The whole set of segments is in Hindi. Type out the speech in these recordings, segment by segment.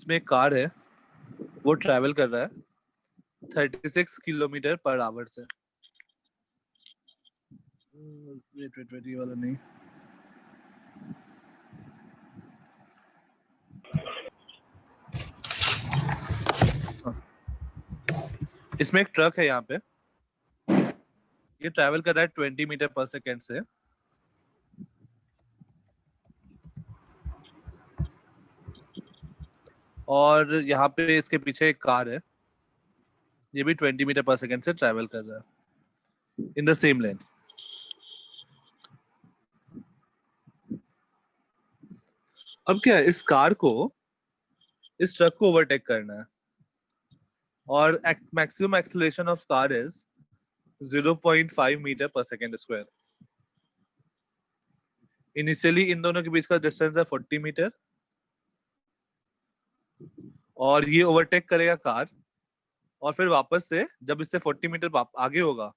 इसमें एक कार है, वो ट्रैवल कर रहा है 36 किलोमीटर पर आवर से। वेट ये वाला नहीं। इसमें एक ट्रक है यहाँ पे, ये ट्रैवल कर रहा है 20 मीटर पर सेकेंड से। और यहाँ पे इसके पीछे एक कार है, ये भी 20 मीटर पर सेकेंड से ट्रैवल कर रहा है इन द सेम लेन। अब क्या है, इस कार को इस ट्रक को ओवरटेक करना है और maximum acceleration of car is 0.5 metre पर सेकेंड स्क्वायर। इनिशियली इन दोनों के बीच का डिस्टेंस है 40 मीटर और ये ओवरटेक करेगा कार, और फिर वापस से जब इससे 40 मीटर आगे होगा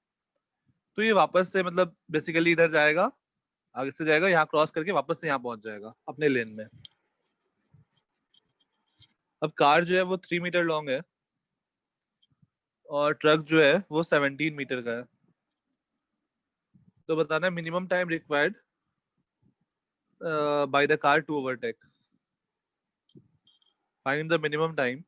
तो ये वापस से मतलब बेसिकली इधर जाएगा, आगे से जाएगा, यहाँ क्रॉस करके वापस से यहाँ पहुंच जाएगा अपने लेन में। अब कार जो है वो 3 मीटर लॉन्ग है और ट्रक जो है वो 17 मीटर का है। तो बताना minimum time required by the car to overtake. Find the minimum time,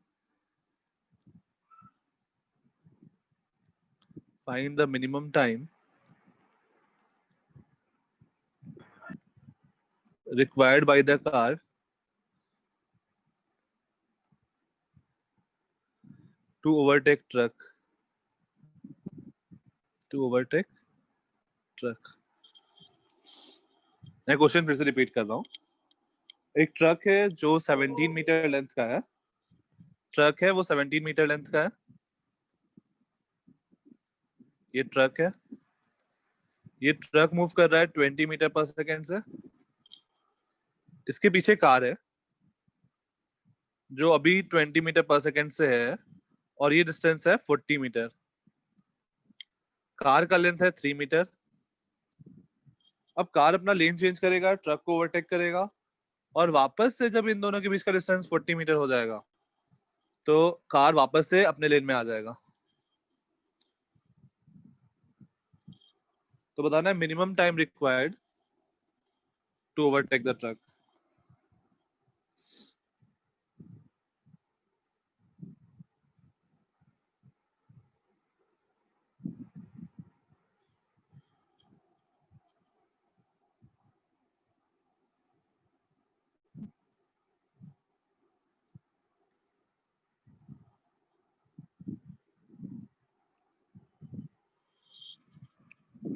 find the minimum time required by the car to overtake truck, to overtake truck। मैं क्वेश्चन फिर से रिपीट कर रहा हूँ। एक ट्रक है जो 17 मीटर लेंथ का है, ट्रक है वो 17 मीटर लेंथ का है, ये ट्रक है, ये ट्रक मूव कर रहा है 20 मीटर पर सेकेंड से। इसके पीछे कार है जो अभी 20 मीटर पर सेकेंड से है और ये डिस्टेंस है 40 मीटर। कार का लेंथ है 3 मीटर। अब कार अपना लेन चेंज करेगा, ट्रक को ओवरटेक करेगा और वापस से जब इन दोनों के बीच का डिस्टेंस 40 मीटर हो जाएगा तो कार वापस से अपने लेन में आ जाएगा। तो बताना है minimum time required to overtake the truck.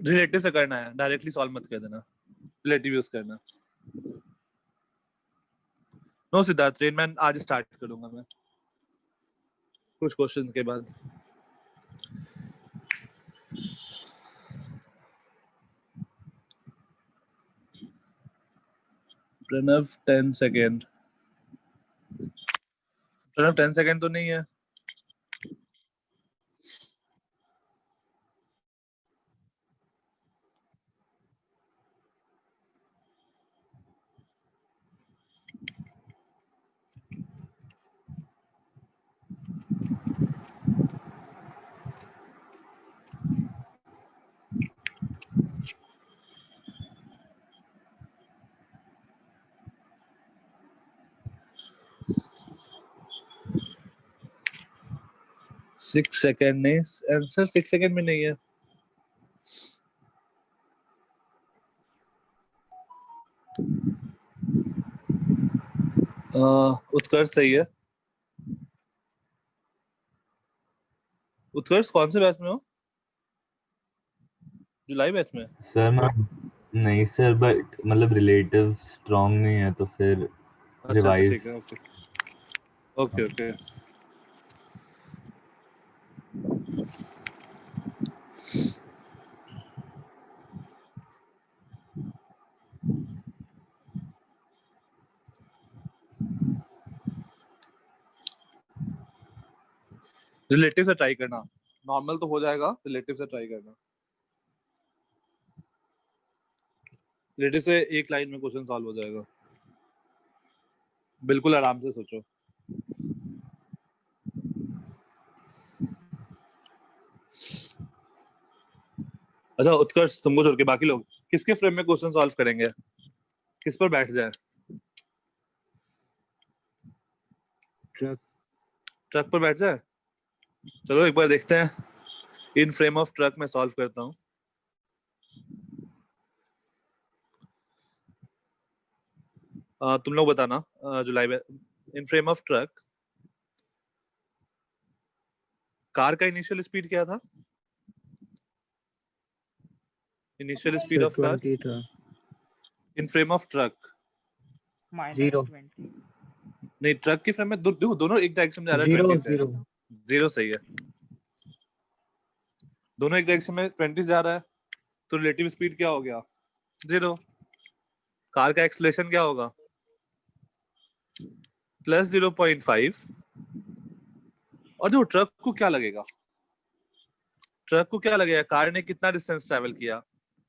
Relative से करना है, डायरेक्टली सॉल्व मत कर देना, रिलेटिव यूज करना। नो सिद्धार्थ, ट्रेन मैन आज स्टार्ट करूंगा मैं कुछ क्वेश्चन के बाद। प्रणव 10 सेकेंड, प्रणव 10 सेकेंड तो नहीं है। सिक्स सेकेंड नहीं, आंसर 6 सेकेंड में नहीं है। उत्कर्ष सही है। उत्कर्ष कौन से बैच में हो? जुलाई बैच में? सर मैं नहीं सर, बट मतलब रिलेटिव स्ट्रांग नहीं है तो फिर अच्छा रिवाइज। ठीक है, ओके ओके ओके। रिलेटिव से ट्राई करना, नॉर्मल तो हो जाएगा, रिलेटिव से ट्राई करना। रिलेटिव से एक लाइन में क्वेश्चन सॉल्व हो जाएगा, बिल्कुल आराम से सोचो। अच्छा उत्कर्ष, तुमको छोड़ के बाकी लोग किसके फ्रेम में क्वेश्चन सॉल्व करेंगे? किस पर बैठ जाए? ट्रक। ट्रक पर बैठ जाए? चलो एक बार देखते हैं। इन फ्रेम ऑफ ट्रक में सॉल्व करता हूँ। तुम लोग बताना। जुलाई में इन फ्रेम ऑफ ट्रक कार का इनिशियल स्पीड क्या था? इनिशियल स्पीड ऑफ कार 20 था। इन फ्रेम ऑफ ट्रक Zero. -20। नहीं, ट्रक की फ्रेम में दोनों एक डायरेक्शन में जा रहा है, 0 20 से। 0 0 सही है। दोनों एक डायरेक्शन में 20 जा रहा है, तो रिलेटिव स्पीड क्या हो गया? 0। कार का एक्सीलरेशन क्या होगा? प्लस 0.5। और जो ट्रक को क्या लगेगा? ट्रक को क्या लगेगा? कार ने कितना डिस्टेंस ट्रैवल किया?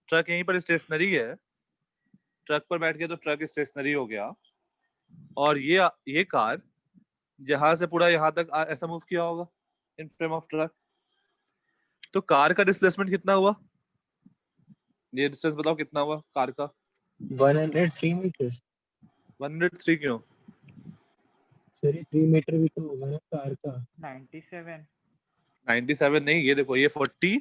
ट्रक यहीं पर स्टेशनरी है, ट्रक पर बैठ के तो ट्रक स्टेशनरी हो गया। और ये कार जहां से पूरा यहाँ तक ऐसा मूव किया होगा इन फ्रेम ऑफ ट्रक। तो कार का डिस्प्लेसमेंट कितना हुआ? ये डिस्टेंस बताओ कितना हुआ कार का? 103 meters। 103 क्यों? सर 3 मीटर भी तो होगा ना कार का। 97। 97 नहीं, ये देखो, ये 40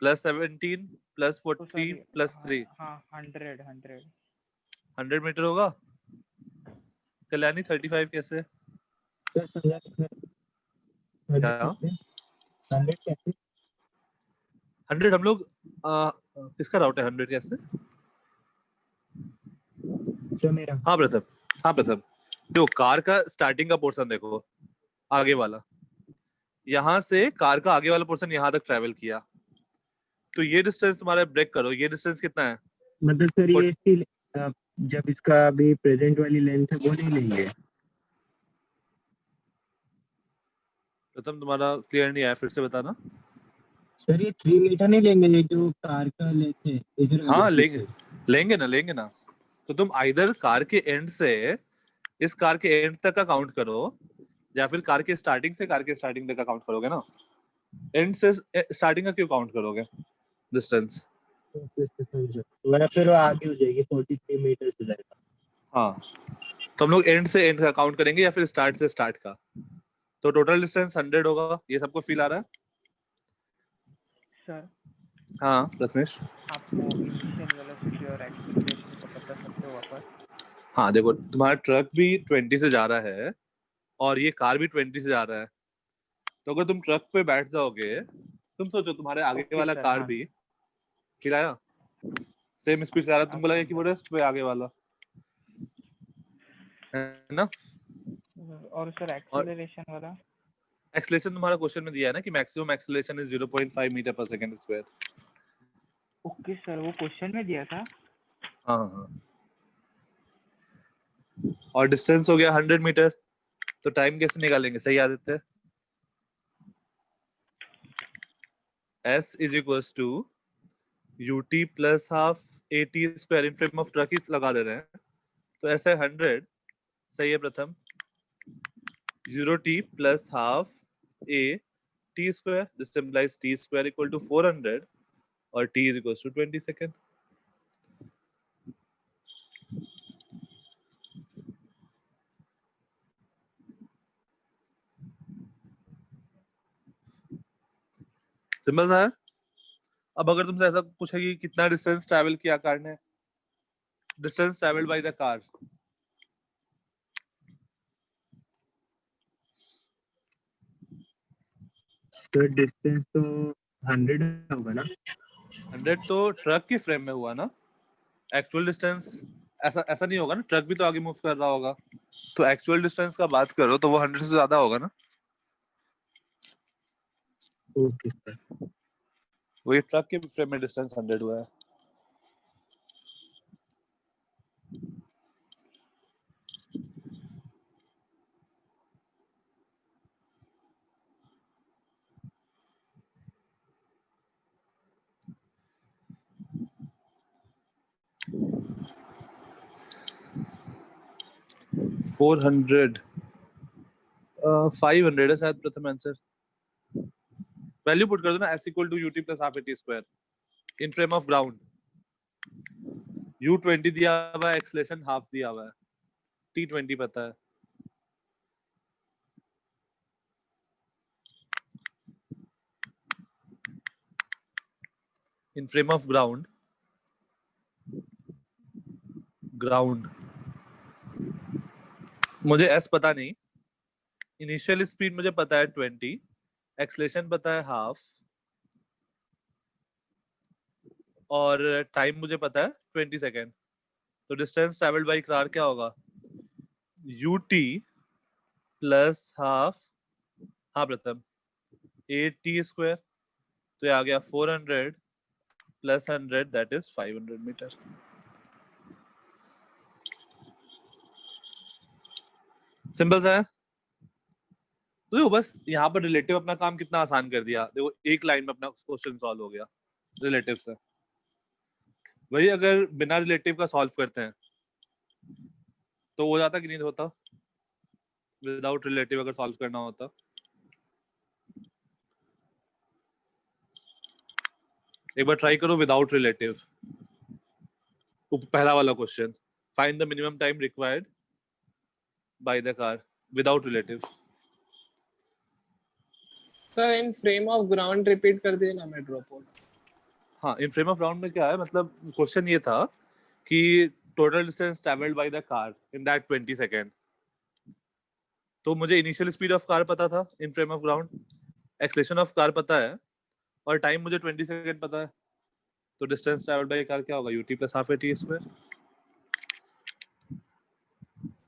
प्लस 17 प्लस तो 40 सॉरी, प्लस 3 हाँ 100। 100 मीटर होगा। कल्याणी 35 कैसे? सर समझा तो सर। 100 क्या? कैसे? 100 कैसे? 100 हम लोग किसका राउट है? 100 कैसे? सर मेरा। हाँ प्रथम, हाँ प्रथम, जो कार का स्टार्टिंग का पोर्शन देखो, आगे वाला, यहाँ से कार का आगे वाला पोर्शन यहाँ तक ट्रेवल किया, तो ये डिस्टेंस तुम्हारा ब्रेक करो, ये डिस्टेंस कितना है? मतलब सर ये इसकी जब इसका अभी प्रेजेंट वाली लेंथ है वो नहीं लेंगे। प्रथम तुम्हारा क्लियर नहीं आया, फिर से बताना। सर ये 3 मीटर नहीं लेंगे, ये जो कार का लेंथ है इधर हाँ वाली लेंगे, लेंगे ना। तो तुम आइदर कार के एंड से इस कार के एंड तक का काउंट करो, या फिर कार के स्टार्टिंग से कार के स्टार्टिंग तक का काउंट करोगे ना। एंड से स्टार्टिंग का क्यों काउंट करोगे डिस्टेंस? वरना फिर वो आगे हो जाएगी 43 मीटर से जाएगा। हाँ, तो हम लोग एंड से एंड का काउंट करेंगे या फिर स्टार्ट से स्टार्ट का। तो टोटल डिस्टेंस 100 होगा। ये सबको फील आ रहा है? सर हाँ प्रथमेश। आप वो इनिशियल वेलोसिटी और एक्सेलरेशन का बता सकते हो वापस? हाँ देखो, तुम्हारा ट्रक भी 20 से जा रहा है और ये कार भी 20 से जा रहा है, तो अगर तुम ट्रक पे बैठ जाओगे, तुम सोचो तुम्हारे आगे ओके वाला सर, कार हाँ। भी फिर आया सेम स्पीड से आ रहा, तुमको लगे कि वो रेस्ट पे आगे वाला है ना। और सर एक्सेलरेशन वाला? एक्सेलरेशन तुम्हारा क्वेश्चन में दिया है ना कि मैक्सिमम एक्सेलरेशन इज 0.5 मीटर पर सेकंड स्क्वायर। ओके सर, वो क्वेश्चन में दिया था। हाँ हाँ। और डिस्टेंस हो गया 100 मीटर, तो टाइम कैसे निकालेंगे? सही Aditya. S is equals to ut plus half at square in frame of truck ही लगा दे रहे हैं, तो ऐसा है 100। सही है Pratham. 0t plus half a t square, this implies t square equal to 400 और t is equals to 20 second. Simple सा है। अब अगर तुमसे ऐसा पूछे कि कितना डिस्टेंस ट्रैवल किया कार ने, distance travelled by the car, तो डिस्टेंस तो 100 होगा ना। 100 तो ट्रक के फ्रेम में हुआ ना। एक्चुअल डिस्टेंस ऐसा नहीं होगा ना, ट्रक भी तो आगे मूव कर रहा होगा, तो एक्चुअल डिस्टेंस का बात करो तो वो 100 से ज्यादा होगा ना। Okay sir. वही ट्रक के फ्रेम में डिस्टेंस 100 हुआ है। $400 500 है शायद प्रथम आंसर। वैल्यू पुट कर दो ना, s equal to ut plus half at square in frame of ground. u20 दिया हुआ है, एक्सेलरेशन हाफ दिया हुआ है, t20 पता है। इन फ्रेम ऑफ ग्राउंड मुझे s पता नहीं, इनिशियल स्पीड मुझे पता है 20, एक्सेलरेशन पता है हाफ, और टाइम मुझे पता है 20 सेकेंड। तो डिस्टेंस ट्रेवल्ड बाय कार क्या होगा, ut प्लस हाफ, हाँ प्रथम 8t स्क्वायर, तो ये आ गया 400 plus 100 that is 500 metre. Simple सा है। तो देखो बस यहाँ पर रिलेटिव अपना काम कितना आसान कर दिया, देखो एक लाइन में अपना क्वेश्चन सॉल्व हो गया रिलेटिव से। वही अगर बिना रिलेटिव का सॉल्व करते हैं तो हो जाता कि नहीं होता, विदाउट रिलेटिव अगर सॉल्व करना होता। एक बार ट्राई करो विदाउट रिलेटिव। पहला वाला question, find the minimum time required by the car without relative. Sir in frame of ground repeat कर दिए ना, मैं ड्रॉप आउट। हाँ, इन फ्रेम ऑफ ग्राउंड में क्या है, मतलब क्वेश्चन ये था कि total distance travelled by the car in that 20 second. तो मुझे इनिशियल स्पीड ऑफ कार पता था इन frame of ground, acceleration of car पता है, और टाइम मुझे 20 सेकेंड पता है। तो डिस्टेंस ट्रेवल्ड बाय कार क्या होगा, ut plus half at square.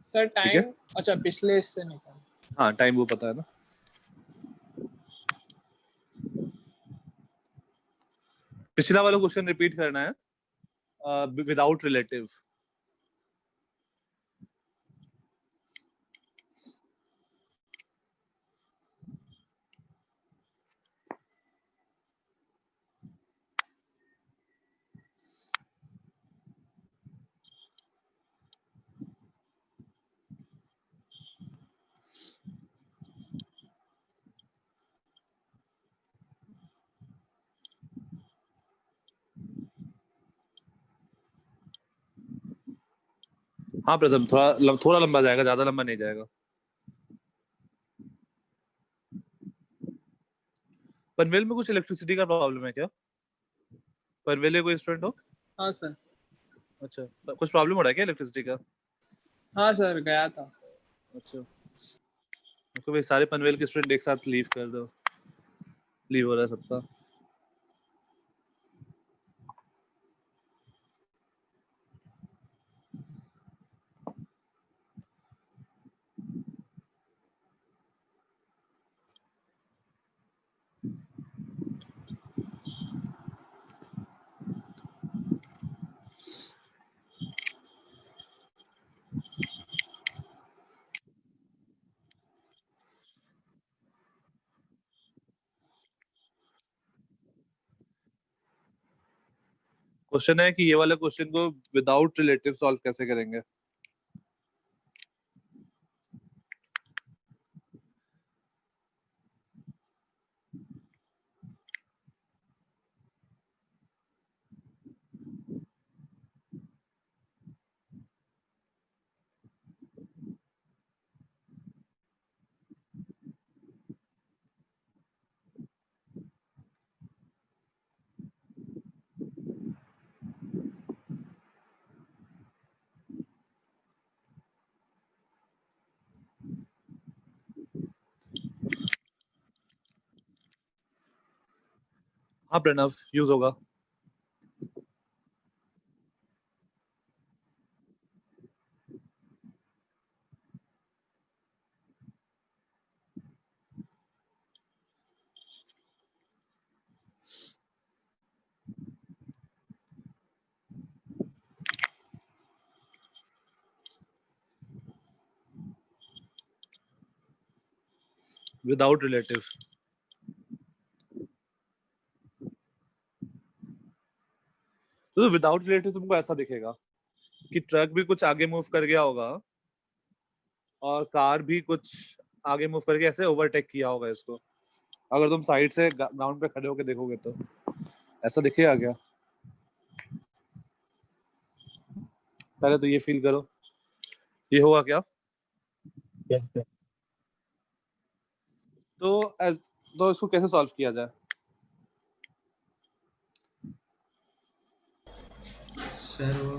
Sir ठीक है? टाइम, अच्छा पिछले इससे निकाल। हाँ, टाइम वो पता है ना। पिछला वाला क्वेश्चन रिपीट करना है विदाउट रिलेटिव। हाँ प्रथम, थोड़ा लंबा जाएगा, ज्यादा लंबा नहीं जाएगा। पनवेल में कुछ इलेक्ट्रिसिटी का प्रॉब्लम है क्या? पनवेल में कोई स्टूडेंट हो? हाँ सर। अच्छा, कुछ प्रॉब्लम हो रहा है क्या इलेक्ट्रिसिटी का? हाँ सर गया था। अच्छा, तो भाई सारे पनवेल के स्टूडेंट एक साथ लीव कर दो, लीव हो रहा है सबका। क्वेश्चन है कि ये वाले क्वेश्चन को विदाउट रिलेटिव सॉल्व कैसे करेंगे। हाँ प्रणव, यूज होगा। विदाउट रिलेटिव तो विदाउट रिलेटिव तुमको ऐसा दिखेगा कि ट्रक भी कुछ आगे मूव कर गया होगा और कार भी कुछ आगे मूव करके ऐसे ओवरटेक किया होगा इसको। अगर तुम साइड से ग्राउंड पे खड़े होकर देखोगे तो ऐसा दिखेगा क्या? पहले तो ये फील करो, ये होगा क्या? Yes sir. तो इसको कैसे सॉल्व किया जाए? सर वो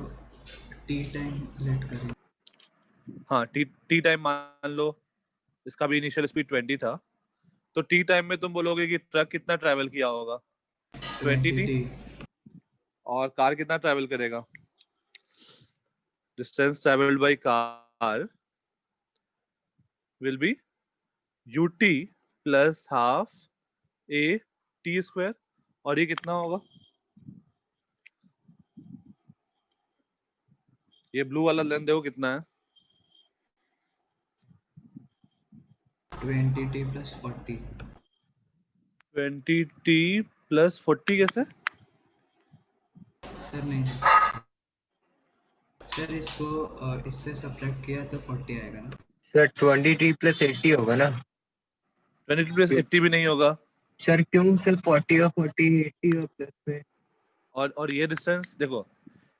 टी टाइम लेट करें। हाँ, टी टाइम मान लो इसका भी इनिशियल स्पीड 20 था, तो टी टाइम में तुम बोलोगे कि ट्रक कितना ट्रैवल किया होगा? 20 टी। और कार कितना ट्रैवल करेगा? Distance travelled by car will be ut plus half a t square. और ये कितना होगा? ये ब्लू वाला लेंथ देखो कितना है? 20t plus 40। 20t प्लस 40 कैसे? सर नहीं सर, इसको इससे सब्ट्रैक्ट किया तो 40 आएगा ना सर 20t प्लस 80 होगा ना? 20t प्लस 80 भी नहीं होगा। सर क्यों सर? 40 और 40 80 और प्लस में। और ये डिस्टेंस देखो,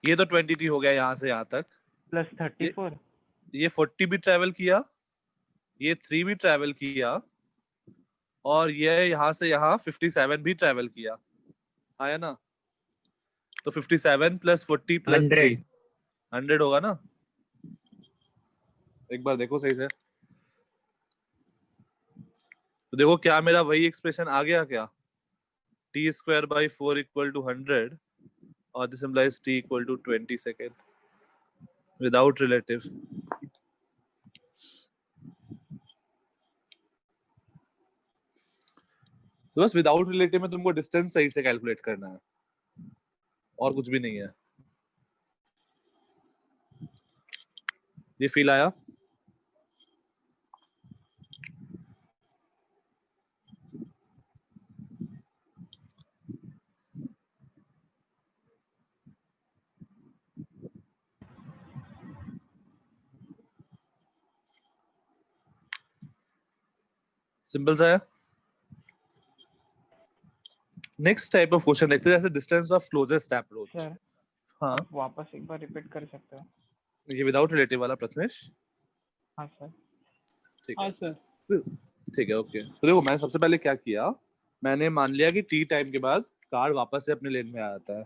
ये तो 20t हो गया यहाँ से यहाँ तक, प्लस 34। ये 40 भी ट्रैवल किया, ये 3 भी ट्रैवल किया, और ये यहाँ से यहाँ 57 भी ट्रैवल किया, आया ना? तो 57 प्लस 40 प्लस 3 100 होगा ना? एक बार देखो सही से, तो देखो क्या मेरा वही एक्सप्रेशन आ गया क्या? t square by 4 equal to 100 और this implies t equal to 20 second without relative. तो बस विदाउट रिलेटिव में तुमको डिस्टेंस सही से कैलकुलेट करना है और कुछ भी नहीं है। ये फील आया? सिंपल सा है। नेक्स्ट टाइप ऑफ क्वेश्चन देखते हैं, जैसे distance of closest approach. Sir हाँ, आप वापस एक बार रिपीट कर सकते हो? ये विदाउट रिलेटिव वाला प्रथमेश। हाँ सर। ठीक हाँ है, सर। ठीक है, ओके। तो देखो मैंने सबसे पहले क्या किया, मैंने मान लिया कि टी टाइम के बाद कार वापस से अपने लेन में आ जाता है।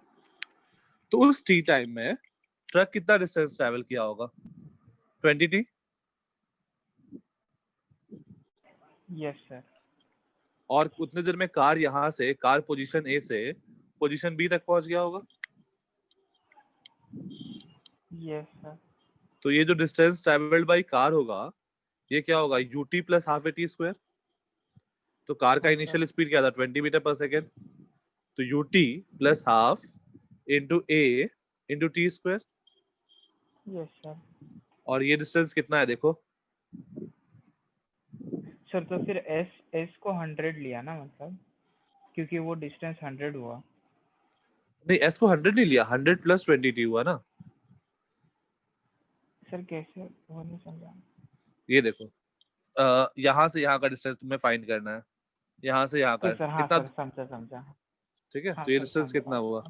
तो उस टी टाइम में ट्रक कितना डिस्टेंस ट्रैवल किया होगा? 20t। Yes sir. और उतने देर में कार यहाँ से, कार पोजीशन ए से पोजीशन बी तक पहुंच गया होगा। Yes sir. तो ये जो डिस्टेंस ट्रैवल्ड बाय कार होगा, ये क्या होगा? ut plus half A T square. तो कार का इनिशियल स्पीड क्या था? 20 मीटर पर सेकेंड। तो ut plus half into A into T square. Yes sir. और ये डिस्टेंस कितना है देखो? सर तो फिर एस को 100 लिया ना, मतलब क्योंकि वो डिस्टेंस 100 हुआ। नहीं, एस को 100 नहीं लिया, 100 प्लस 20t हुआ ना। सर कैसे, वो नहीं समझा। ये देखो, यहाँ से यहाँ का डिस्टेंस तुम्हें फाइंड करना है, यहाँ से यहाँ का तो सर हाँ कितना? सर, समझा समझा। ठीक है, हाँ तो ये सर, डिस्टेंस समझा। कितना हुआ?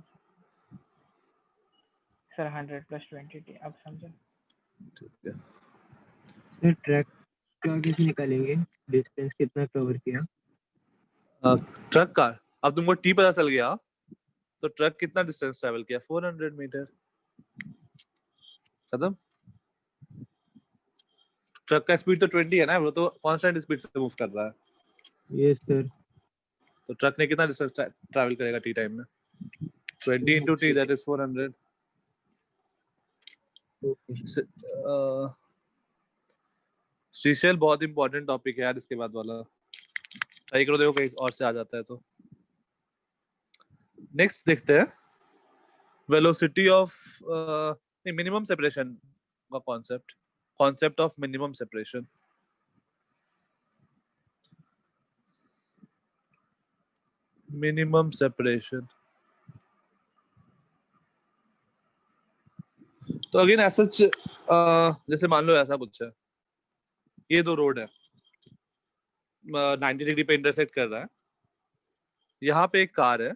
सर 100 प्लस 20t, अब समझा। ठीक है, सर ट्रैक का कैसे निकालेंगे? डिस्टेंस कितना कवर किया? ट्रक का अब तुमको टी पता चल गया, तो ट्रक कितना डिस्टेंस ट्रैवल किया? 400 मीटर। खत्म। ट्रक का स्पीड तो 20 है ना, वो तो कांस्टेंट स्पीड से मूव कर रहा है। Yes sir. तो ट्रक ने कितना डिस्टेंस ट्रैवल करेगा टी टाइम में? 20 into t, that is 400। Shrishail बहुत इंपॉर्टेंट टॉपिक है यार, इसके बाद वाला ट्राई करो, देखो कहीं और से आ जाता है तो। नेक्स्ट देखते हैं वेलोसिटी ऑफ मिनिमम सेपरेशन का concept of minimum separation. Minimum separation तो अगेन ऐसा जैसे मान लो ऐसा कुछ है, ये दो रोड है, 90 डिग्री पे इंटरसेक्ट कर रहा है। यहाँ पे एक कार है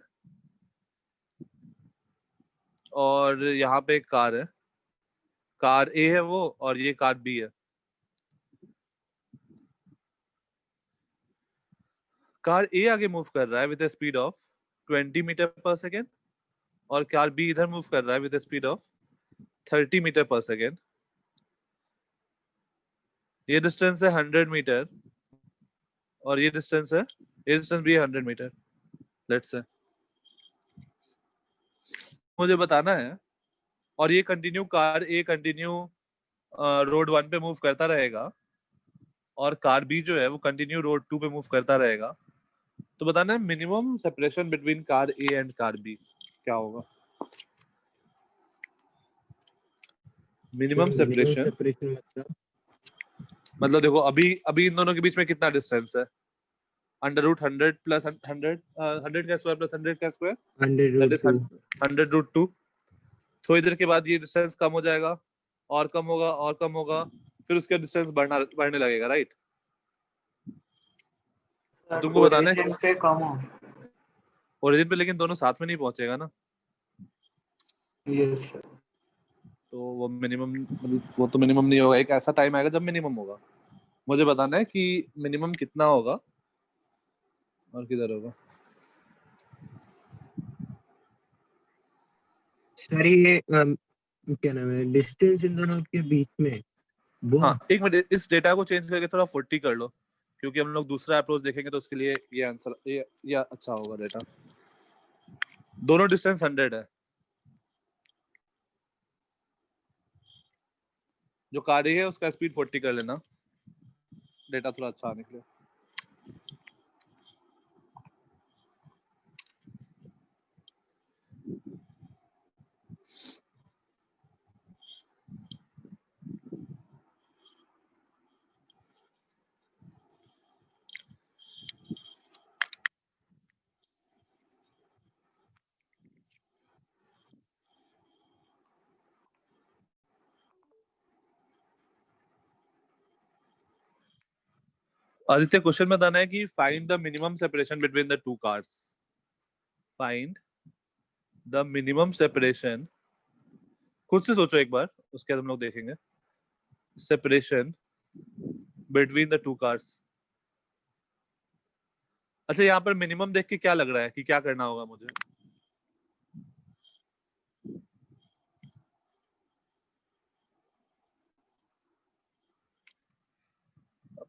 और यहाँ पे एक कार है, कार ए है वो और ये कार बी है। कार ए आगे मूव कर रहा है विद स्पीड ऑफ 20 मीटर पर सेकेंड और कार बी इधर मूव कर रहा है विद स्पीड ऑफ 30 मीटर पर सेकेंड। ये डिस्टेंस है 100 मीटर और ये डिस्टेंस भी है 100 मीटर। लेट्स से मुझे बताना है, और ये कंटिन्यू कार ए कंटिन्यू रोड 1 पे मूव करता रहेगा और कार बी जो है वो कंटिन्यू रोड 2 पे मूव करता रहेगा। तो बताना है minimum separation between car A and car B क्या होगा। मिनिमम सेपरेशन मतलब देखो अभी इन दोनों के बीच में कितना डिस्टेंस है, अंडर रूट 100 प्लस 100 का स्क्वायर प्लस 100 का स्क्वायर 100√2। थोड़ी देर के बाद ये डिस्टेंस कम हो जाएगा और कम होगा और कम होगा, फिर उसका डिस्टेंस बढ़ने लगेगा, राइट। तुमको बताना है से कम हो। ओरिजिन पे, लेकिन दोनों साथ में नहीं पहुंचेगा ना। Yes sir. तो वो मिनिमम मतलब वो तो मिनिमम नहीं होगा, एक ऐसा टाइम आएगा जब मिनिमम होगा। मुझे बताना है कि मिनिमम कितना होगा और किधर होगा। सर ये क्या नाम है डिस्टेंस इन दोनों के बीच में वो हाँ एक मिनट, इस डेटा को चेंज करके थोड़ा 40 कर लो, क्योंकि हम लोग दूसरा अप्रोच देखेंगे तो उसके लिए ये आंसर ये अच्छा होगा डेटा। दोनों डिस्टेंस 100 है। जो कार है उसका स्पीड 40 कर लेना, डेटा थोड़ा अच्छा आने के लिए। आदित्य क्वेश्चन में बताना है कि find the minimum separation between the to cars. Find the minimum separation, खुद से सोचो एक बार, उसके बाद हम लोग देखेंगे। Separation between the to cars. अच्छा यहाँ पर मिनिमम देख के क्या लग रहा है कि क्या करना होगा मुझे।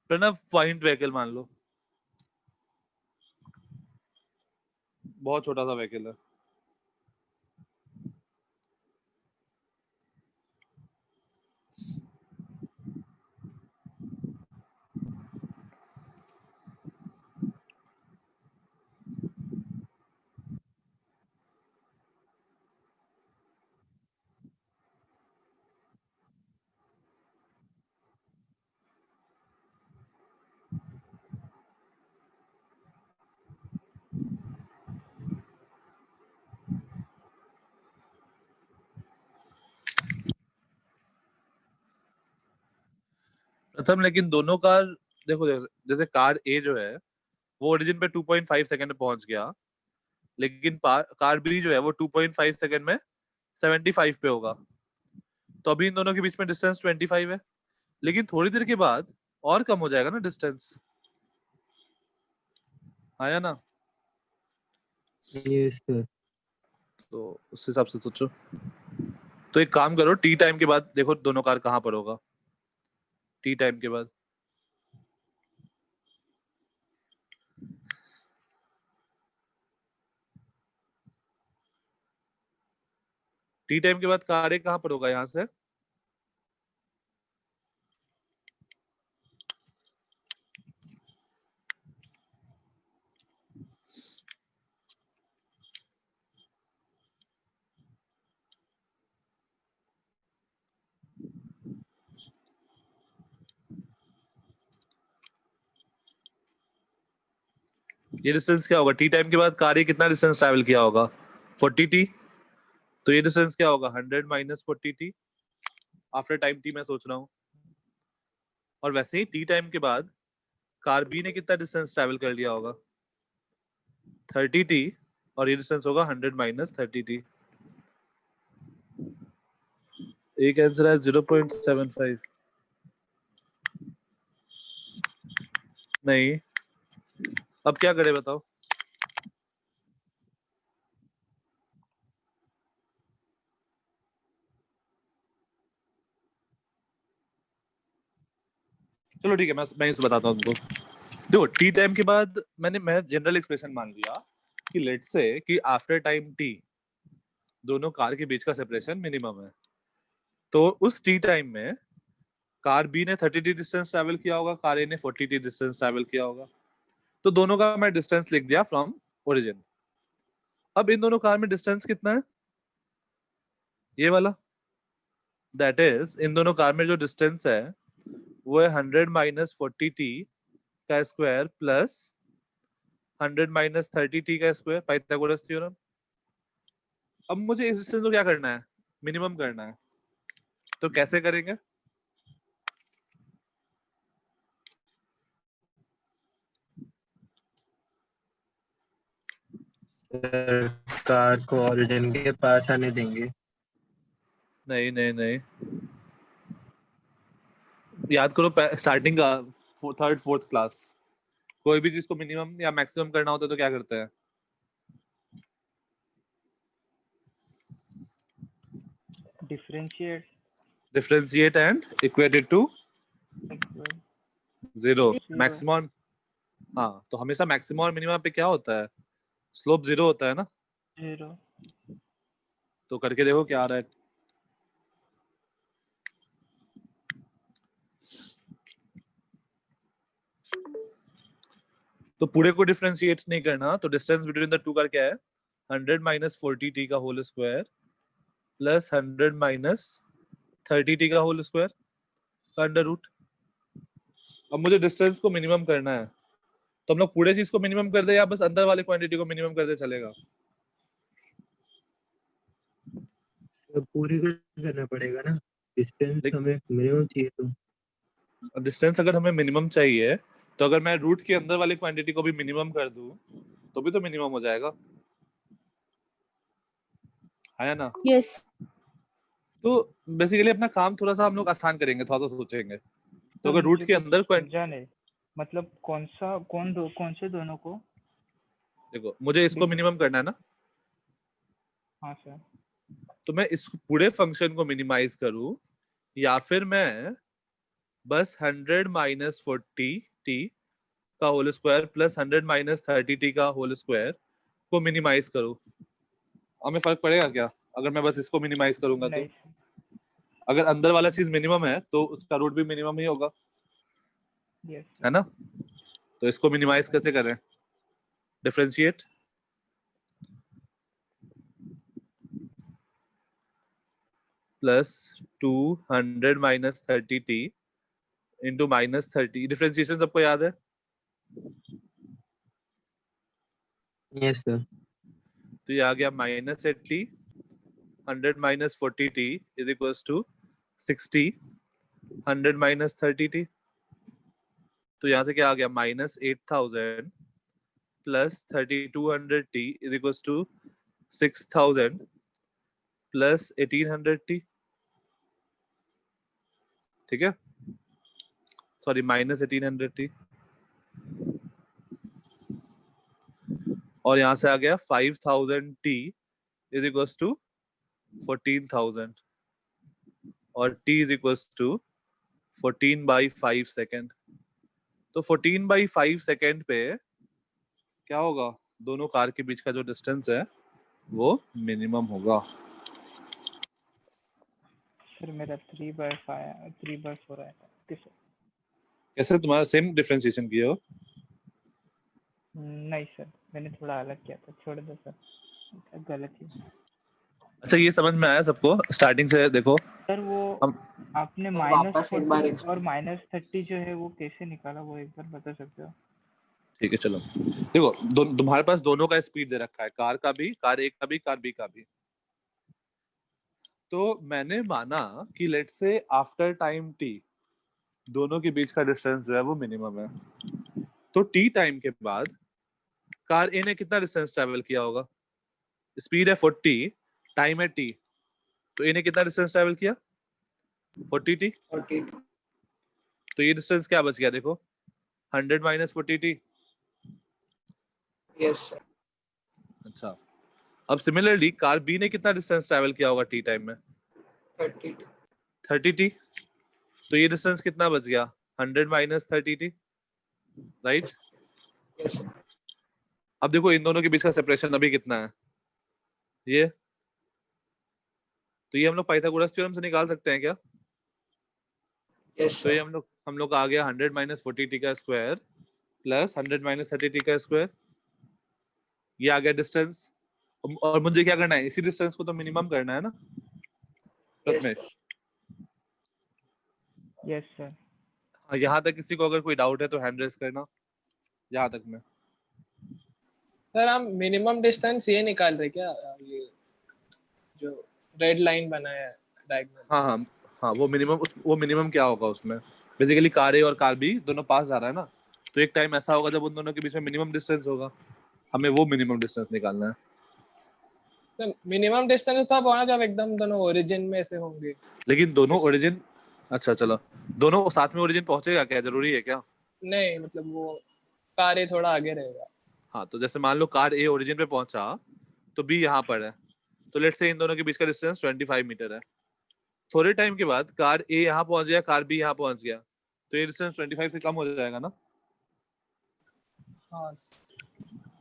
प्रणव पॉइंट व्हीकल मान लो, बहुत छोटा सा व्हीकल है। प्रथम लेकिन दोनों कार देखो, जैसे कार ए जो है वो ओरिजिन पे 2.5 सेकंड में पहुंच गया, लेकिन कार बी जो है वो 2.5 सेकंड में 75 पे होगा। तो अभी इन दोनों के बीच में डिस्टेंस 25 है, लेकिन थोड़ी देर के बाद और कम हो जाएगा ना डिस्टेंस, आया ना। Yes sir. तो उस हिसाब से सोचो। तो एक काम करो, टी टाइम के बाद देखो दोनों कार कहाँ पर होगा। टी टाइम के बाद कार एक कहाँ पर होगा यहाँ से। ये डिस्टेंस क्या होगा टी टाइम के बाद कार कितना डिस्टेंस ट्रैवल किया होगा 40 टी। तो ये डिस्टेंस क्या होगा 100 minus 40 T after time T मैं सोच रहा हूँ। और वैसे ही टी टाइम के बाद कार बी ने कितना डिस्टेंस ट्रैवल कर लिया होगा 30t और ये डिस्टेंस होगा 100 माइनस 30t। एक आंसर है 0.75। नहीं, अब क्या करें बताओ। चलो ठीक है, मैं इसे बताता हूँ तुमको। देखो टी टाइम के बाद मैं जनरल एक्सप्रेशन मान लिया कि लेट्स से कि आफ्टर टाइम टी दोनों कार के बीच का सेपरेशन मिनिमम है। तो उस टी टाइम में कार बी ने 30t डिस्टेंस ट्रैवल किया होगा, कार ए ने 40t डिस्टेंस ट्रैवल किया होगा। तो दोनों का मैं डिस्टेंस लिख दिया फ्रॉम ओरिजिन। अब इन दोनों कार में डिस्टेंस कितना है, ये वाला, दैट इज इन दोनों कार में जो डिस्टेंस है वो है 100 माइनस 40t का स्क्वायर प्लस 100 माइनस 30t का स्क्वायर, पाइथागोरस थ्योरम। अब मुझे इस डिस्टेंस को क्या करना है, मिनिमम करना है। तो कैसे करेंगे, कार को ओरिजिन के पास आने देंगे। नहीं नहीं नहीं, याद करो स्टार्टिंग का थर्ड फोर्थ क्लास, कोई भी चीज को मिनिमम या मैक्सिमम करना होता है तो क्या करते हैं, differentiate and equated to zero. Maximum, हाँ, तो हमेशा मैक्सिमम और मिनिमम पे क्या होता है, स्लोप जीरो होता है ना। जीरो। तो करके देखो क्या आ रहा है। तो पूरे को डिफरेंशिएट नहीं करना, तो डिस्टेंस बिटवीन द टू का क्या है 100 माइनस 40t का whole square plus 100 minus 30t का होल स्क्वायर का अंडर रूट। अब मुझे डिस्टेंस को मिनिमम करना है, तो हम लोग पूरे चीज को मिनिमम कर दे या बस अंदर वाले क्वांटिटी को मिनिमम कर दे चलेगा। तो पूरी को करना पड़ेगा ना, डिस्टेंस हमें मिनिमम चाहिए। तो डिस्टेंस अगर हमें मिनिमम चाहिए तो अगर मैं रूट के अंदर वाली क्वांटिटी को भी मिनिमम कर दूं तो भी तो मिनिमम हो जाएगा, है ना। यस। तो बेसिकली अपना काम थोड़ा सा हम लोग आसान करेंगे, थोड़ा सा सोचेंगे। तो अगर रूट के अंदर जाने मतलब कौन से दोनों को, देखो मुझे इसको मिनिमम करना है ना। हाँ सर। तो मैं इस पूरे फंक्शन को मिनिमाइज करूं या फिर मैं बस 100 माइनस 40t का whole square plus 100 minus 30t का होल स्क्वायर को मिनिमाइज करूं, हमें फर्क पड़ेगा क्या अगर मैं बस इसको मिनिमाइज करूंगा तो? अगर अंदर वाला चीज मिनिमम है तो उसका रूट भी मिनिमम ही होगा, है ना। तो इसको मिनिमाइज कैसे करें, differentiate plus 200 minus 30t into minus 30, differentiation सबको याद है। Yes sir. तो ये आ गया minus 80, 100 minus 40t is equals to 60, 100 minus 30t। तो यहाँ से क्या आ गया minus 8000 plus 3200t is equals to 6000 plus 1800t। ठीक है, सॉरी माइनस 1800t। और यहाँ से आ गया 5000t इज इक्वल्स टू 14000 और t is equals to 14/5 second. तो 14/5 सेकेंड पे क्या होगा, दोनों कार के बीच का जो डिस्टेंस है वो मिनिमम होगा। फिर मेरा 3/4 है। कैसे, तुम्हारा सेम डिफरेंशिएशन किया हो? नहीं सर, मैंने थोड़ा अलग किया था, छोड़ दो सर, गलत ही। अच्छा ये समझ में आया सबको, स्टार्टिंग से देखो सर। वो आपने माइनस 40 और माइनस 30 जो है वो कैसे निकाला, वो एक बार बता सकते हो? ठीक है चलो देखो, तुम्हारे पास दोनों का स्पीड दे रखा है, कार का भी, कार ए का भी, कार बी का भी। तो मैंने माना कि let's say after time T दोनों के बीच का डिस्टेंस जो है वो मिनिमम है। तो टी टाइम के बाद कार ए ने कितना डिस्टेंस ट्रेवल किया होगा? स्पीड है 40, टाइम है टी, तो ए ने कितना डिस्टेंस ट्रेवल किया? 40 टी। 40 तो ये डिस्टेंस क्या बच गया देखो, 100 माइनस 40 टी। यस सर अच्छा, अब सिमिलरली कार बी ने कितना डिस्टेंस ट्रेवल किया होगा टी टाइम में? 30 30 टी। तो ये डिस्टेंस कितना बच गया? 100 minus 30 T, right? Yes sir अब देखो इन दोनों के बीच का सेपरेशन अभी कितना है, ये। तो ये हम लोग पाइथागोरस थ्योरम से निकाल सकते हैं क्या? यस तो ये सर हम लोग का आ गया 100 माइनस 40 टी का स्क्वायर प्लस 100 माइनस 30 टी का स्क्वायर, ये आ गया डिस्टेंस। और मुझे क्या करना है, इसी डिस्टेंस को तो मिनिमम करना है ना प्रथमेश? Yes sir. हाँ, यहाँ तक किसी को अगर कोई डाउट है तो हैंड रेस करना, यहाँ तक में। सर हम मिनिमम डिस्टेंस ये निकाल रहे क्या, ये जो रेड लाइन बना है डायगोनल? हाँ हाँ हाँ, वो मिनिमम क्या होगा उसमें? बेसिकली कार ए और कार बी दोनों पास जा रहा है ना, तो एक टाइम ऐसा होगा जब उन दोनों के बीच में मिनिमम डिस्टेंस होगा, हमें वो मिनिमम डिस्टेंस निकालना है। तो मिनिमम डिस्टेंस तब होना जब एकदम दोनों ओरिजिन में से होंगे। लेकिन दोनों ओरिजिन, अच्छा चलो, दोनों साथ में ओरिजिन पहुंचेगा क्या, जरूरी है क्या? नहीं मतलब वो कार ए थोड़ा आगे रहेगा। हाँ, तो जैसे मान लो कार ए ओरिजिन पे पहुंचा तो बी यहाँ पर है, तो लेट्स से इन दोनों के बीच का डिस्टेंस 25 मीटर है। थोड़े टाइम के बाद कार ए यहाँ पहुंच गया, कार बी यहाँ पहुंच गया, तो ये डिस्टेंस 25 से कम हो जाएगा ना? हाँ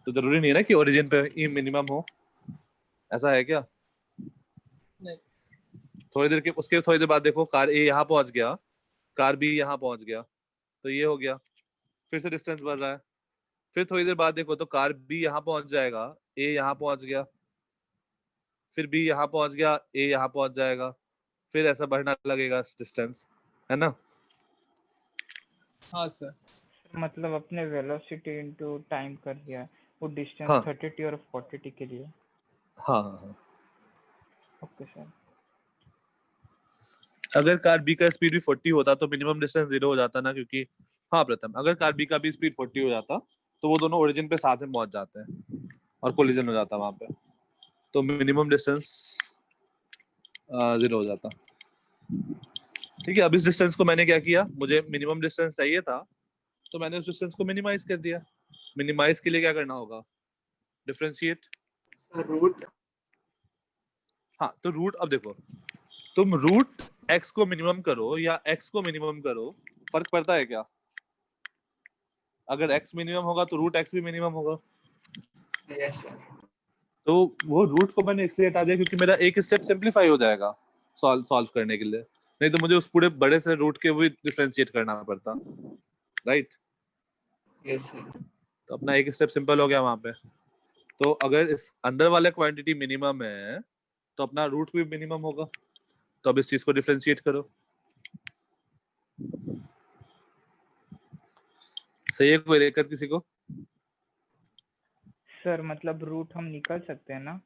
तो जरूरी नहीं है ना कि ओरिजिन पे ही मिनिमम हो, ऐसा है क्या? नहीं। थोड़ी देर बाद देखो कार ए यहाँ पहुंच गया, कार बी यहाँ पहुंच गया, तो ये हो गया, फिर से डिस्टेंस बढ़ रहा है। फिर थोड़ी देर बाद देखो तो कार बी यहाँ पहुंच जाएगा, ए यहाँ पहुंच गया, फिर बी यहाँ पहुंच गया, ए यहाँ पहुंच जाएगा, फिर ऐसा बढ़ना लगेगा डिस्टेंस, है ना? हाँ सर। मतलब अपने वेलोसिटी इनटू टाइम कर दिया, वो डिस्टेंस हाँ 30 टी और 40 टी के लिए। हाँ हाँ। Okay sir. अगर कार बी का स्पीड भी 40 होता तो मिनिमम डिस्टेंस 0 हो जाता ना, क्योंकि हाँ प्रथम, अगर कार बी का भी स्पीड 40 हो जाता तो वो दोनों ओरिजिन पे साथ में पहुंच जाते हैं और कोलिजन हो जाता वहां पे, तो मिनिमम डिस्टेंस 0 हो जाता। ठीक है, अब इस डिस्टेंस को मैंने क्या किया, मुझे मिनिमम डिस्टेंस चाहिए था तो मैंने उस डिस्टेंस को मिनिमाइज कर दिया। मिनिमाइज के लिए क्या करना होगा, डिफरेंशिएट। रूट। हाँ, तो रूट, अब देखो तुम रूट x को मिनिमम करो या x को मिनिमम करो, फर्क पड़ता है क्या? अगर x मिनिमम होगा तो रूट x भी मिनिमम होगा। यस सर तो वो रूट को मैंने इसलिए हटा दिया क्योंकि मेरा एक स्टेप सिंपलीफाई हो जाएगा सॉल्व करने के लिए, नहीं तो मुझे उस पूरे बड़े से रूट के भी डिफरेंशिएट करना पड़ता, राइट? यस सर तो अपना एक स्टेप सिंपल हो गया वहां पे। तो अगर इस अंदर वाला क्वांटिटी मिनिमम है तो अपना रूट भी मिनिमम होगा, तो अब इस चीज को डिफरेंशिएट करो। सही है, कोई दिक्कत किसी को? सर मतलब रूट हम निकाल सकते हैं ना,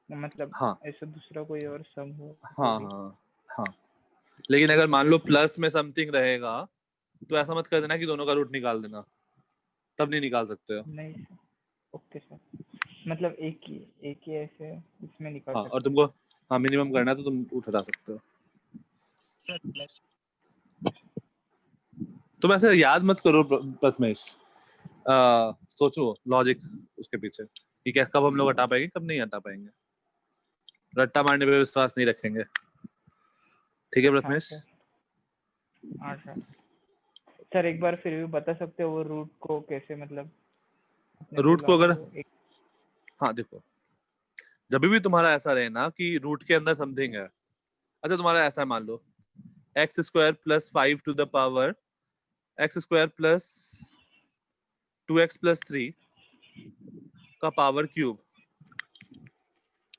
मतलब हाँ ऐसा दूसरा कोई और सम हो तो हाँ भी? हाँ हाँ, लेकिन अगर मान लो प्लस में समथिंग रहेगा तो ऐसा मत कर देना कि दोनों का रूट निकाल देना, तब नहीं निकाल सकते हो। नहीं सर। ओके सर, मतलब एक ही ऐसे इसमें निकाल हाँ, सकते और तुमको हाँ मिनिमम करना है तो तुम रूट हटा सकते हो। सर प्लस तुम ऐसे याद मत करो प्रथमेश, सोचो लॉजिक उसके पीछे कि क्या कब हम लोग हटा पाएंगे कब नहीं हटा पाएंगे, रट्टा मारने पे विश्वास नहीं रखेंगे। ठीक है हाँ प्रथमेश? सर। हाँ सर। सर एक बार फिर भी बता सकते हो वो रूट को कैसे, मतलब आपने रूट को बोला अगर वो एक। हाँ देखो, जब भी तुम्हारा ऐसा रहे ना कि रूट के अंदर समथिंग है, अच्छा तुम्हारा ऐसा मान लो X square plus 5 to the power X square plus 2x plus 3 का पावर क्यूब,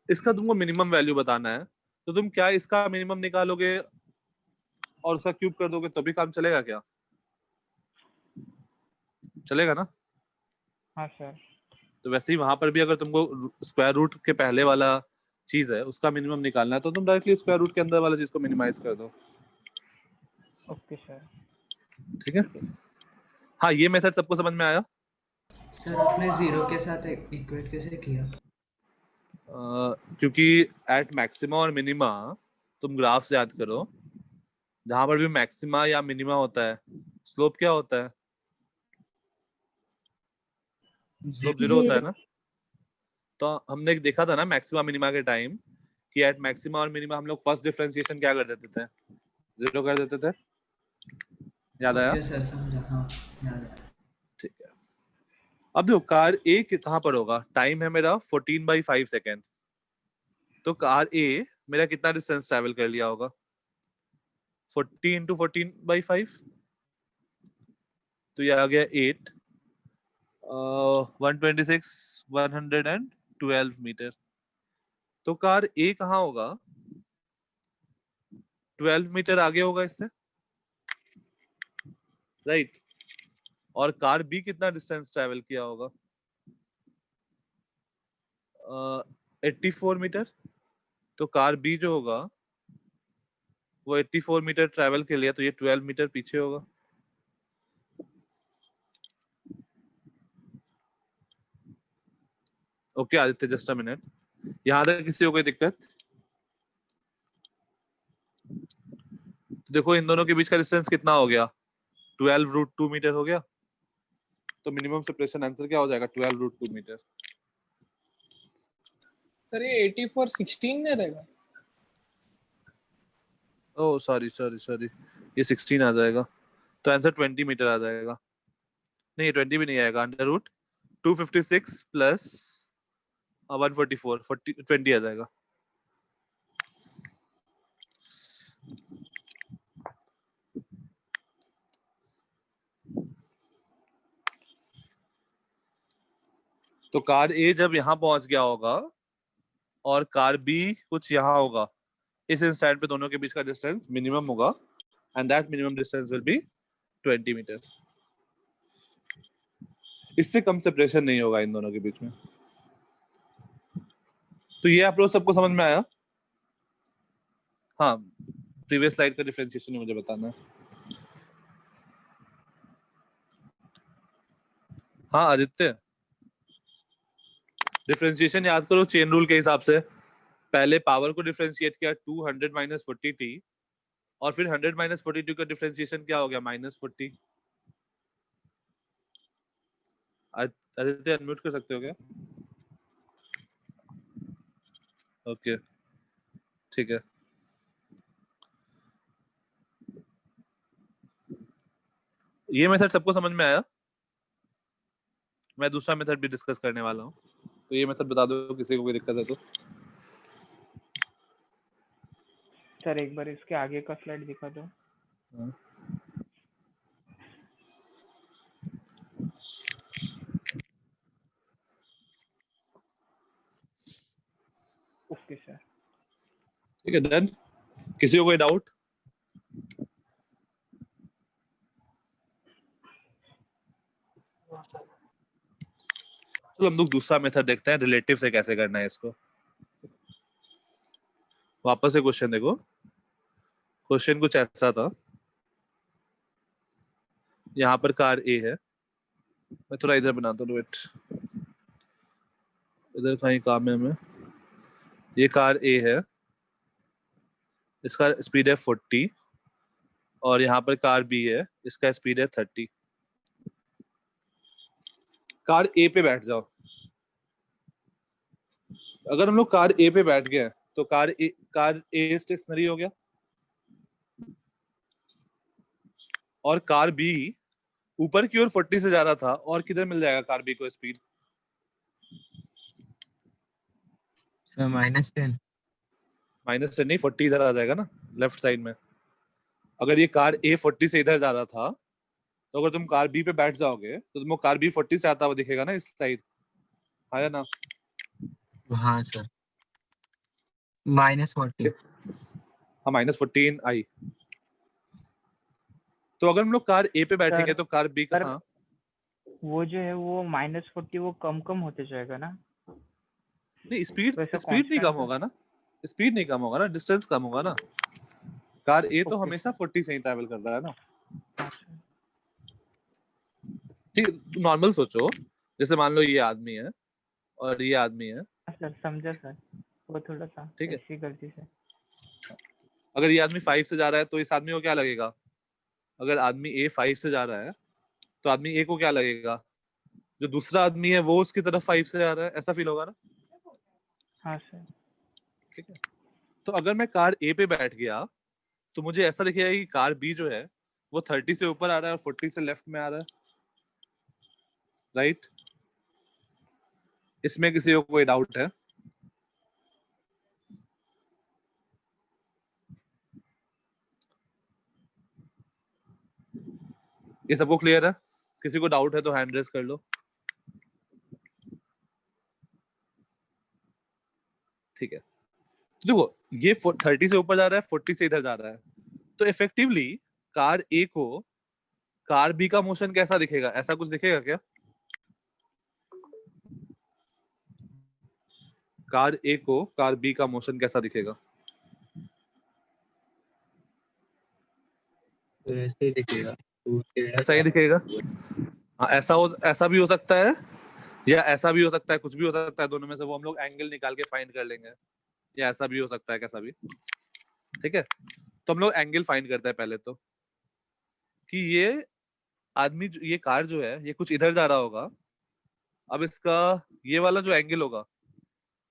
इसका तुमको मिनिमम वैल्यू बताना है, तो तुम क्या इसका मिनिमम निकालोगे और उसका क्यूब कर दोगे तो भी काम चलेगा क्या? चलेगा ना? हाँ सर। तो वैसे ही वहां पर भी अगर तुमको स्क्वायर रूट के पहले वाला चीज है उसका मिनिमम निकालना है तो तुम डायरेक्टली स्क्वायर रूट के अंदर वाला चीज को मिनिमाइज कर दो। Okay sir. ठीक है, हाँ, ये मेथड सबको समझ में आया? सर आपने जीरो के साथ इक्वेट कैसे किया? क्योंकि एट मैक्सिमा और मिनिमा तुम ग्राफ से याद करो, जहां पर भी मैक्सिमा या मिनिमा होता है स्लोप क्या होता है? स्लोप 0 होता है ना। तो हमने देखा था ना मैक्सिमा मिनिमा के टाइम कि एट मैक्सिमा और मिनिमा हम लोग फर्स्ट डिफरेंशिएशन क्या कर देते थे? 0 कर देते थे। याद आया? ओके सर समझा, हाँ याद है। ठीक है। अब देखो कार ए कहाँ पर होगा? टाइम है मेरा 14/5 सेकेंड। तो कार ए मेरा कितना डिस्टेंस ट्रैवल कर लिया होगा? 40 इंटू 14/5, तो ये आ गया 8, 126, 112 मीटर। तो कार ए कहाँ होगा? 12 मीटर आगे होगा इससे, राइट। और कार बी कितना डिस्टेंस ट्रैवल किया होगा? 84 मीटर। तो कार बी जो होगा वो 84 मीटर ट्रैवल के लिए, तो ये 12 मीटर पीछे होगा। Okay Aditya, just a minute. यहां तक किसी को कोई दिक्कत? तो देखो इन दोनों के बीच का डिस्टेंस कितना हो गया? 12√2 मीटर हो गया। तो मिनिमम सेपरेशन आंसर क्या हो जाएगा? 12√2 मीटर। सर ये 84 16 में रहेगा। ओह सॉरी सॉरी सॉरी, ये 16 आ जाएगा। तो आंसर 20 मीटर आ जाएगा। नहीं, 20 भी नहीं आएगा। √256 प्लस 144, 20 आ जाएगा। तो कार ए जब यहाँ पहुंच गया होगा और कार बी कुछ यहाँ होगा, इस इंस्टेंट पे दोनों के बीच का डिस्टेंस मिनिमम होगा, and that minimum distance will be 20 metre. इससे कम सेपरेशन नहीं होगा इन दोनों के बीच में। तो ये आप लोग सबको समझ में आया? हाँ, प्रीवियस स्लाइड का डिफरेंशिएशन ही मुझे बताना है। हाँ आदित्य, डिफरेंशिएशन याद करो चेन रूल के हिसाब से। पहले पावर को डिफरेंशिएट किया 200 माइनस 40t, और फिर 100 माइनस 42 का डिफरेंशिएशन क्या हो गया? -40। आदित्य अनम्यूट कर सकते हो क्या? ओके ठीक है। ये मेथड सबको समझ में आया? मैं दूसरा मेथड भी डिस्कस करने वाला हूँ, तो ये मेथड बता दो किसी को कोई दिक्कत है तो। सर एक बार इसके आगे का स्लाइड दिखा दो। Okay sir. ठीक है, डन। किसी को कोई डाउट? चलो हम लोग दूसरा मेथड देखते हैं, रिलेटिव से कैसे करना है इसको। वापस से क्वेश्चन देखो। क्वेश्चन कुछ ऐसा था, यहाँ पर कार ए है। मैं थोड़ा इधर बनाता हूँ, वेट, इधर कहीं काम है हमें। ये कार ए है, इसका स्पीड है 40, और यहाँ पर कार बी है, इसका स्पीड है 30। कार ए पे बैठ जाओ। अगर हम लोग कार ए पे बैठ गए तो कार ए स्टेशनरी हो गया, और कार बी ऊपर की ओर 40 से जा रहा था, और किधर मिल जाएगा कार बी को स्पीड? सर -10। -10 नहीं, 40 इधर आ जाएगा ना लेफ्ट साइड में। अगर ये कार ए 40 से इधर जा रहा था, तो अगर तुम कार बी पे बैठ जाओगे तो तुमको कार बी 40 से आता हुआ दिखेगा ना इस साइड, आया ना? हाँ सर, -40। हाँ, -14 आई। तो अगर हम लोग कार ए पे बैठेंगे तो कार बी का, हाँ वो जो है वो -40 वो कम होते जाएगा ना? नहीं, स्पीड वैसा स्पीड नहीं constant कम होगा ना, स्पीड नहीं कम होगा ना, डिस्टेंस कम होगा ना। कार ए तो Okay, हमेशा 40 से ही ट्रैवल कर रहा है ना। ठीक है, नॉर्मल सोचो, जैसे मान लो ये आदमी है और ये आदमी है, सर समझा सर, वो थोड़ा सा ठीक है। ऐसी गलती से। अगर ये आदमी 5 से जा रहा है तो इस आदमी को क्या लगेगा? अगर आदमी ए 5 से जा रहा है तो आदमी ए को क्या लगेगा? जो दूसरा आदमी है वो उसकी तरफ 5 से जा रहा है, ऐसा फील होगा ना? हाँ सर। ठीक है, तो अगर मैं कार ए पे बैठ गया तो मुझे ऐसा दिखेगा कि कार बी जो है वो 30 से ऊपर आ रहा है और 40 से लेफ्ट में आ रहा है, राइट? इसमें किसी को कोई डाउट है? ये सबको क्लियर है? किसी को डाउट है तो हैंड रेज कर लो। ठीक है, तो देखो ये 30 से ऊपर जा रहा है, 40 से इधर जा रहा है, तो इफेक्टिवली कार ए को कार बी का मोशन कैसा दिखेगा? ऐसा कुछ दिखेगा क्या? कार ए को कार बी का मोशन कैसा दिखेगा? तो ऐसे ही दिखेगा, तो ऐसा ही दिखेगा। हाँ, ऐसा भी हो सकता है या ऐसा भी हो सकता है, कुछ भी हो सकता है, दोनों में से वो हम लोग एंगल निकाल के फाइंड कर लेंगे, या ऐसा भी हो सकता है, कैसा भी। ठीक है, तो हम लोग एंगल फाइंड करते हैं पहले तो, कि ये आदमी ये कार जो है ये कुछ इधर जा रहा होगा। अब इसका ये वाला जो एंगल होगा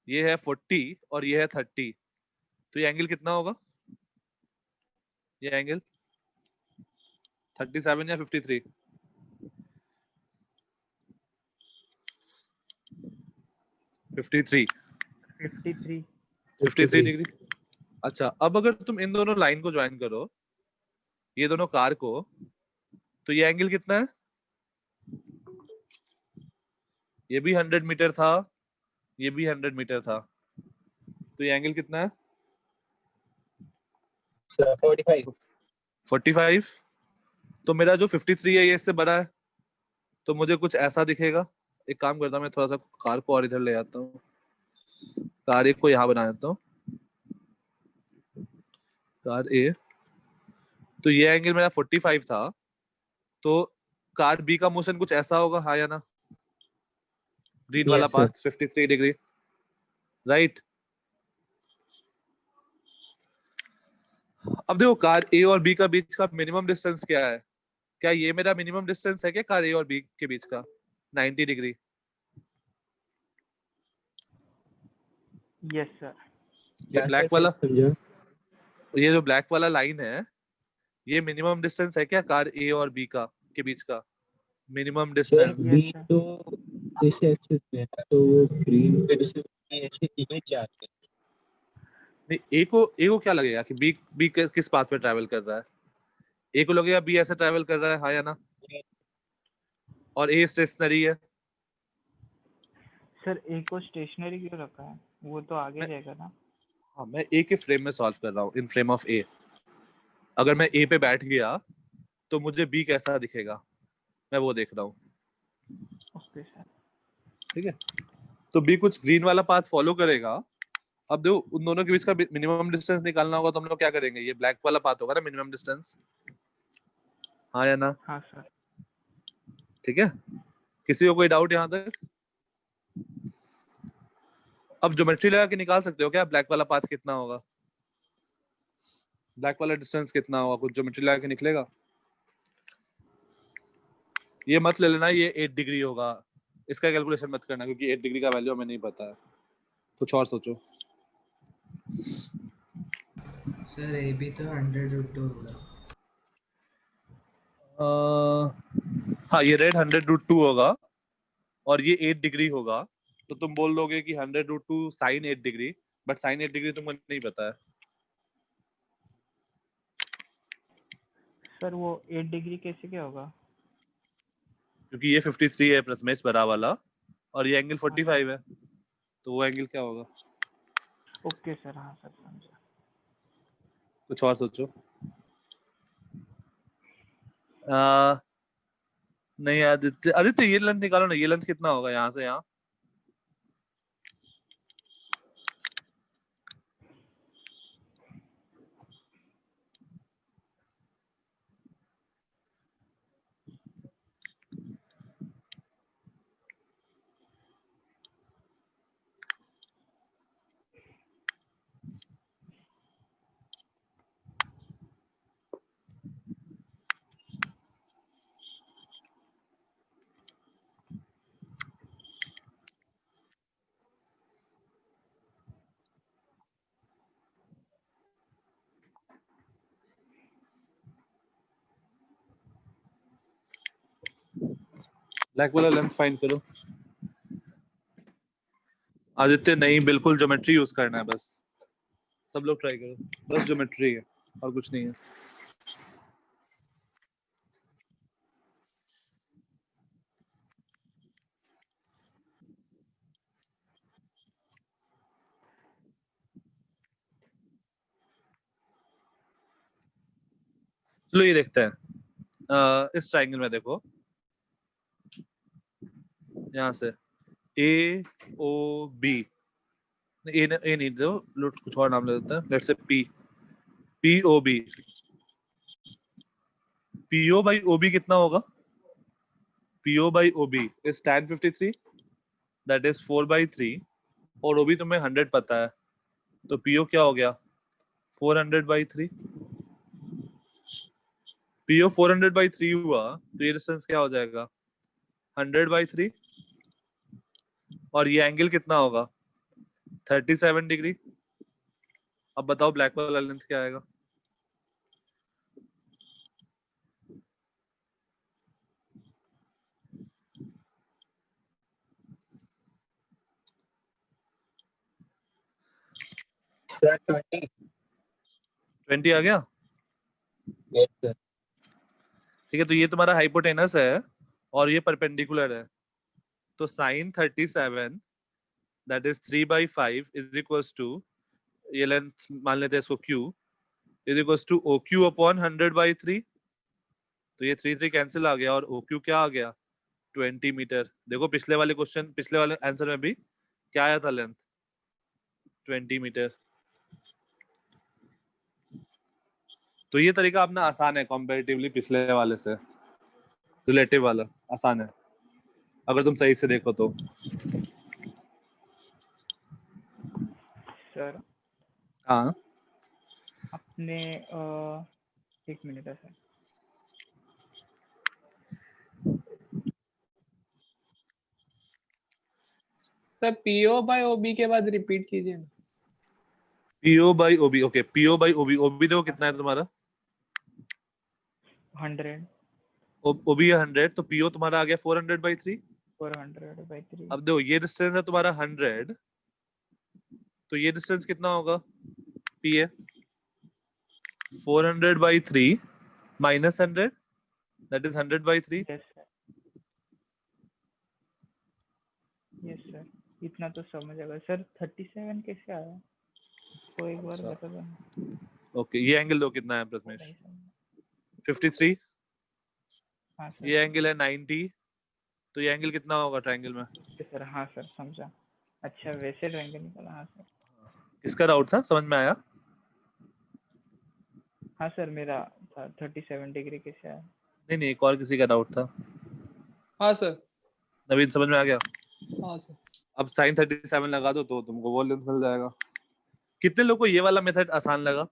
ये है 40 और ये है 30, तो ये एंगल कितना होगा? ये एंगल 37 या 53? 53 53 डिग्री। अच्छा, अब अगर तुम इन दोनों लाइन को ज्वाइन करो, ये दोनों कार को, तो ये एंगल कितना है? ये भी 100 मीटर था, ये भी 100 मीटर था, तो ये एंगल कितना है? 45। 45। तो मेरा जो 53 है ये इससे बड़ा है, तो मुझे कुछ ऐसा दिखेगा। एक काम करता हूँ, मैं थोड़ा सा कार को और इधर ले आता हूँ, कार ए को यहाँ बना देता हूँ, कार ए। तो ये एंगल मेरा 45 था, तो कार बी का मोशन कुछ ऐसा होगा, हाँ या ना? ग्रीन वाला Yes, sir. Path 53 degree, right? अब देखो कार ए और बी का बीच का मिनिमम डिस्टेंस क्या है? क्या ये मेरा मिनिमम डिस्टेंस है क्या कार ए और बी के बीच का? 90 डिग्री। Yes sir. ये क्या ब्लैक sir, वाला, समझा? ये जो ब्लैक वाला लाइन है, ये मिनिमम डिस्टेंस है क्या कार ए और बी का के बीच का? Minimum sir distance. B Yes, sir. तो इस एक्सिस पे है, तो वो ग्रीन पे से ऐसे इमेज जाते हैं। नहीं, ए को क्या लगेगा कि बी किस पाथ पे ट्रैवल कर रहा है? ए को लगेगा बी ऐसे ट्रैवल कर रहा है, हाँ या ना? और ए स्टेशनरी है। सर ए को स्टेशनरी क्यों रखा है? वो तो आगे जाएगा ना। हाँ, मैं ए के फ्रेम में सॉल्व कर रहा हूँ, इन फ्रेम ऑफ ए। अगर मैं ए पे बैठ गया तो मुझे बी कैसा दिखेगा, मैं वो देख रहा हूँ। Okay sir. ठीक है, तो बी कुछ ग्रीन वाला पाथ फॉलो करेगा। अब देखो उन दोनों के बीच का मिनिमम डिस्टेंस निकालना होगा, तो हम लोग क्या करेंगे? ये ब्लैक वाला पाथ होगा ना मिनिमम डिस्टेंस, हाँ या ना? हाँ सर। ठीक है, किसी को कोई डाउट यहाँ तक? अब ज्योमेट्री लगा के निकाल सकते हो क्या ब्लैक वाला पाथ कितना होगा, ब्लैक वाला डिस्टेंस कितना होगा? कुछ ज्योमेट्री लगा के निकलेगा? ये मत ले लेना ये 8 डिग्री होगा, इसका कैलकुलेशन मत करना, क्योंकि 8 डिग्री का वैल्यू हमें नहीं पता है। कुछ और सोचो। सर ए भी तो 100 होगा। हाँ, ये रेड 100√2 होगा और ये 8 डिग्री होगा, तो तुम बोल दोगे कि 100√2 sine 8 degree, but sine 8 degree तुमको नहीं पता है। सर वो 8 डिग्री कैसे क्या होगा? क्योंकि ये 53 है प्लस में बड़ा वाला, और ये एंगल 45 है, तो वो एंगल क्या होगा? ओके सर, हाँ सर समझा। कुछ और सोचो। नहीं आदित्य, आदित्य ये लेंथ निकालो ना, ये लेंथ कितना होगा यहाँ से यहाँ? ब्लैक वाला लेंथ फाइंड करो। आदित्य नहीं, बिल्कुल ज्योमेट्री यूज करना है बस। सब लोग ट्राई करो, बस ज्योमेट्री है और कुछ नहीं है। चलो ये देखते हैं। इस ट्राइंगल में देखो, यहाँ से ए ओ बी, ए नहीं दो, कुछ और नाम ले देते हैं। Let's say P, P O B. PO by O B कितना होगा? PO by O B is tan 53, that is 4/3, और ओबी तुम्हें 100 पता है, तो पीओ क्या हो गया? 400/3। पीओ 400/3 हुआ, तो ये डिस्टेंस क्या हो जाएगा? 100/3, और ये एंगल कितना होगा? 37 डिग्री। अब बताओ ब्लैक वाला लेंथ क्या आएगा? सर 20। 20 आ गया? Yes sir. ठीक है, तो ये तुम्हारा हाइपोटेनस है और ये परपेंडिकुलर है, तो sine 37 that is 3/5 is equals to, ये लेंथ मान लेते हैं इसको Q, is equals to OQ upon 100/3। तो ये 3 कैंसिल आ गया और OQ क्या आ गया? 20 मीटर। देखो पिछले वाले क्वेश्चन, पिछले वाले आंसर में भी क्या आया था लेंथ? 20 मीटर। तो ये तरीका अपना आसान है कंपैरेटिवली पिछले वाले से, रिलेटिव वाला आसान है अगर तुम सही से देखो तो। सर हाँ अपने एक मिनट है sir. Sir PO by OB के बाद रिपीट कीजिए ना। PO by OB, okay, PO by OB, OB देखो कितना है तुम्हारा? 100, ओबी है 100, तो पीओ तुम्हारा आ गया 400/3। 400/3। अब देखो ये डिस्टेंस है तुम्हारा 100, तो ये डिस्टेंस कितना होगा? P A 400/3 minus 100, that is 100/3। Yes sir, yes sir, इतना तो समझ आएगा सर। 37 कैसे आया? तो एक बार अच्छा। बता दो। ओके, ये एंगल दो कितना है प्रथमेश? नहीं समझा। 53। हाँ सर। ये एंगल है 90, तो ये एंगल कितना होगा ट्रायंगल में? सर हाँ सर, समझा। अच्छा वैसे ट्रायंगल निकाला। हाँ सर, किसका डाउट था, समझ में आया? हाँ सर, मेरा था 37 डिग्री कैसे आया। नहीं नहीं, एक और किसी का डाउट था। हाँ सर। नवीन समझ में आ गया? हाँ सर। अब साइन 37 लगा दो तो तुमको वो लेंथ मिल जाएगा। कितने लोगों को ये वाला मेथड आसान लगा?